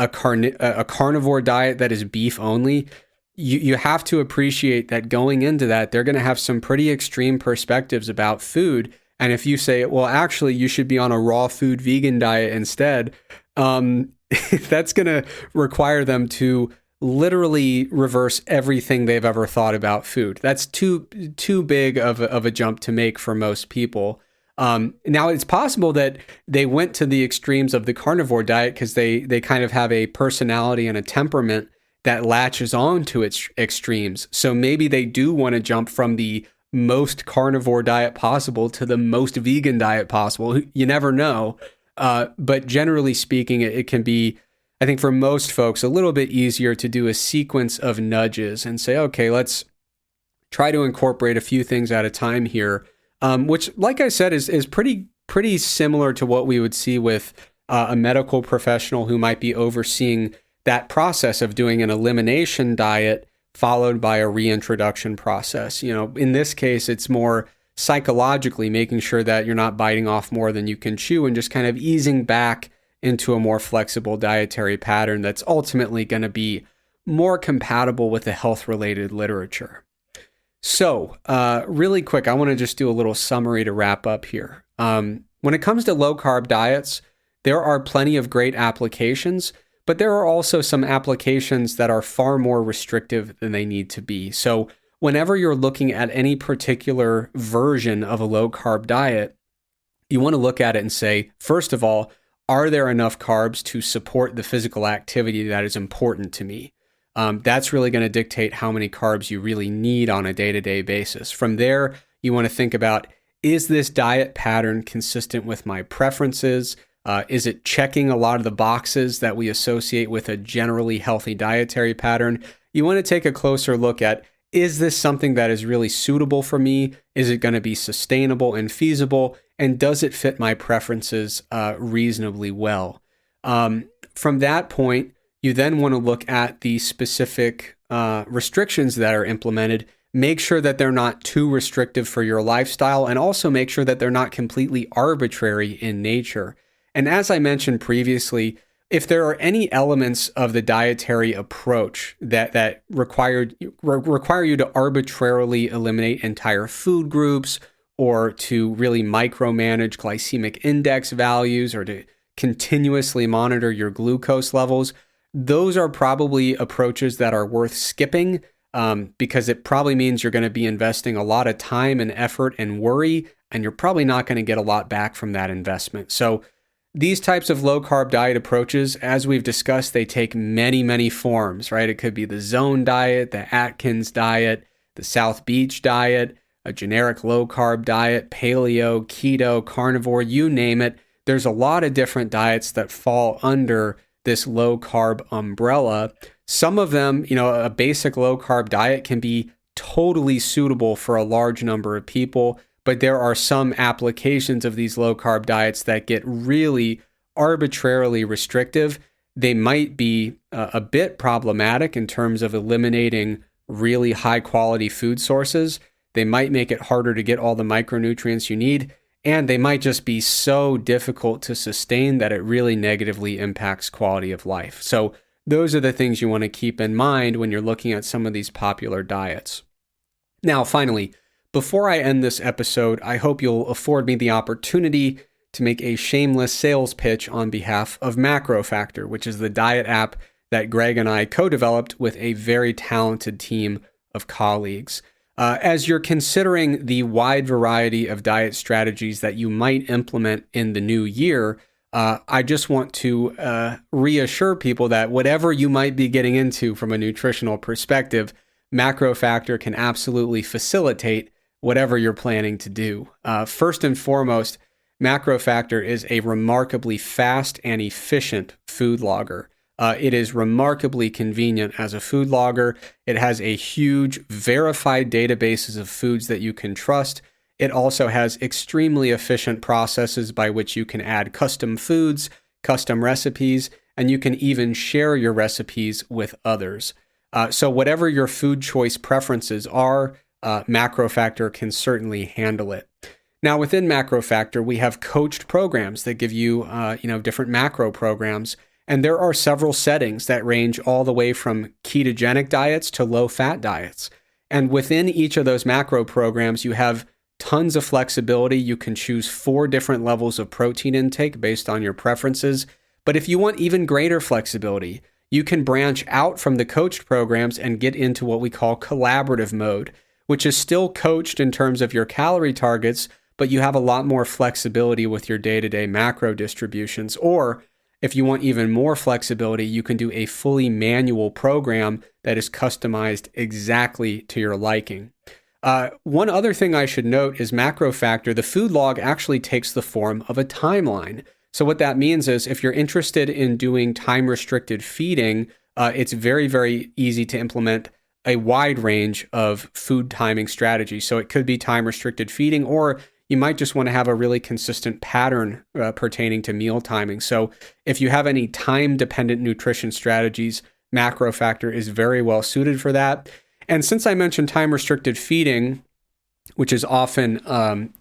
carnivore diet that is beef only, you have to appreciate that going into that, they're going to have some pretty extreme perspectives about food. And if you say, well, actually, you should be on a raw food vegan diet instead, that's going to require them to literally reverse everything they've ever thought about food. That's too big of a jump to make for most people. Now, it's possible that they went to the extremes of the carnivore diet because they kind of have a personality and a temperament that latches on to its extremes. So maybe they do want to jump from the most carnivore diet possible to the most vegan diet possible. You never know. But generally speaking, it can be, I think for most folks, a little bit easier to do a sequence of nudges and say, okay, let's try to incorporate a few things at a time here, which, like I said, is pretty similar to what we would see with a medical professional who might be overseeing that process of doing an elimination diet followed by a reintroduction process. In this case, it's more psychologically making sure that you're not biting off more than you can chew and just kind of easing back into a more flexible dietary pattern that's ultimately going to be more compatible with the health-related literature. So, really quick, I want to just do a little summary to wrap up here. When it comes to low-carb diets, there are plenty of great applications, but there are also some applications that are far more restrictive than they need to be. So, whenever you're looking at any particular version of a low-carb diet, you want to look at it and say, first of all, are there enough carbs to support the physical activity that is important to me? That's really going to dictate how many carbs you really need on a day-to-day basis. From there, you want to think about, is this diet pattern consistent with my preferences? Is it checking a lot of the boxes that we associate with a generally healthy dietary pattern? You want to take a closer look at, is this something that is really suitable for me? Is it going to be sustainable and feasible? And does it fit my preferences reasonably well? From that point, you then want to look at the specific restrictions that are implemented. Make sure that they're not too restrictive for your lifestyle, and also make sure that they're not completely arbitrary in nature. And as I mentioned previously, if there are any elements of the dietary approach that require you to arbitrarily eliminate entire food groups, or to really micromanage glycemic index values, or to continuously monitor your glucose levels, those are probably approaches that are worth skipping, because it probably means you're going to be investing a lot of time and effort and worry, and you're probably not going to get a lot back from that investment. So these types of low-carb diet approaches, as we've discussed, they take many, many forms, right? It could be the zone diet, the Atkins diet, the South Beach diet, a generic low-carb diet, paleo, keto, carnivore, you name it. There's a lot of different diets that fall under this low-carb umbrella. Some of them, a basic low-carb diet can be totally suitable for a large number of people, but there are some applications of these low-carb diets that get really arbitrarily restrictive. They might be a bit problematic in terms of eliminating really high-quality food sources. They might make it harder to get all the micronutrients you need. and they might just be so difficult to sustain that it really negatively impacts quality of life. So those are the things you want to keep in mind when you're looking at some of these popular diets. Now, finally, before I end this episode, I hope you'll afford me the opportunity to make a shameless sales pitch on behalf of MacroFactor, which is the diet app that Greg and I co-developed with a very talented team of colleagues. As you're considering the wide variety of diet strategies that you might implement in the new year, I just want to reassure people that whatever you might be getting into from a nutritional perspective, MacroFactor can absolutely facilitate whatever you're planning to do. First and foremost, MacroFactor is a remarkably fast and efficient food logger. It is remarkably convenient as a food logger. It has a huge verified databases of foods that you can trust. It also has extremely efficient processes by which you can add custom foods, custom recipes, and you can even share your recipes with others. So whatever your food choice preferences are, MacroFactor can certainly handle it. Now, within MacroFactor, we have coached programs that give you, different macro programs. And there are several settings that range all the way from ketogenic diets to low-fat diets. And within each of those macro programs, you have tons of flexibility. You can choose 4 different levels of protein intake based on your preferences. But if you want even greater flexibility, you can branch out from the coached programs and get into what we call collaborative mode, which is still coached in terms of your calorie targets, but you have a lot more flexibility with your day-to-day macro distributions. Or if you want even more flexibility, you can do a fully manual program that is customized exactly to your liking. One other thing I should note is MacroFactor, the food log actually takes the form of a timeline. So what that means is if you're interested in doing time-restricted feeding, it's very, very easy to implement a wide range of food timing strategies. So it could be time-restricted feeding, or you might just want to have a really consistent pattern pertaining to meal timing. So if you have any time-dependent nutrition strategies, MacroFactor is very well suited for that. And since I mentioned time-restricted feeding, which is often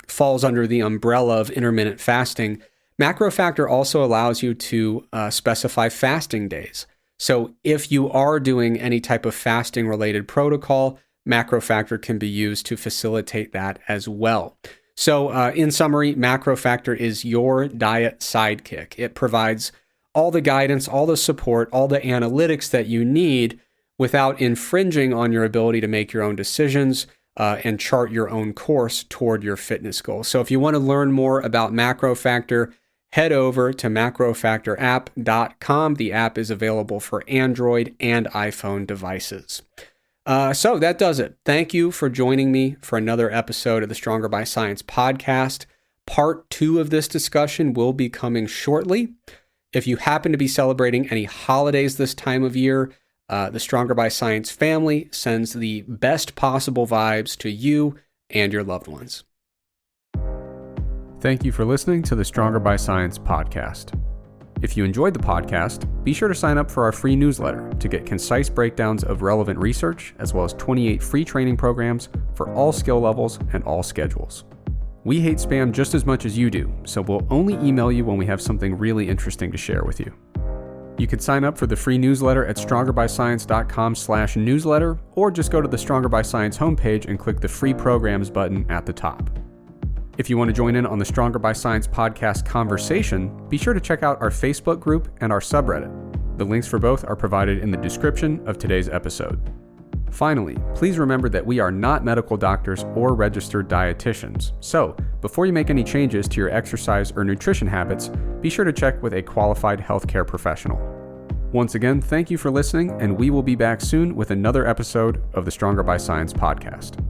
falls under the umbrella of intermittent fasting, MacroFactor also allows you to specify fasting days. So if you are doing any type of fasting-related protocol, MacroFactor can be used to facilitate that as well. So in summary, MacroFactor is your diet sidekick. It provides all the guidance, all the support, all the analytics that you need without infringing on your ability to make your own decisions and chart your own course toward your fitness goals. So if you want to learn more about MacroFactor, head over to macrofactorapp.com. The app is available for Android and iPhone devices. So that does it. Thank you for joining me for another episode of the Stronger by Science podcast. Part 2 of this discussion will be coming shortly. If you happen to be celebrating any holidays this time of year, the Stronger by Science family sends the best possible vibes to you and your loved ones. Thank you for listening to the Stronger by Science podcast. If you enjoyed the podcast, be sure to sign up for our free newsletter to get concise breakdowns of relevant research, as well as 28 free training programs for all skill levels and all schedules. We hate spam just as much as you do, so we'll only email you when we have something really interesting to share with you. You can sign up for the free newsletter at strongerbyscience.com/newsletter, or just go to the Stronger by Science homepage and click the free programs button at the top. If you want to join in on the Stronger by Science podcast conversation, be sure to check out our Facebook group and our subreddit. The links for both are provided in the description of today's episode. Finally, please remember that we are not medical doctors or registered dietitians. So, before you make any changes to your exercise or nutrition habits, be sure to check with a qualified healthcare professional. Once again, thank you for listening, and we will be back soon with another episode of the Stronger by Science podcast.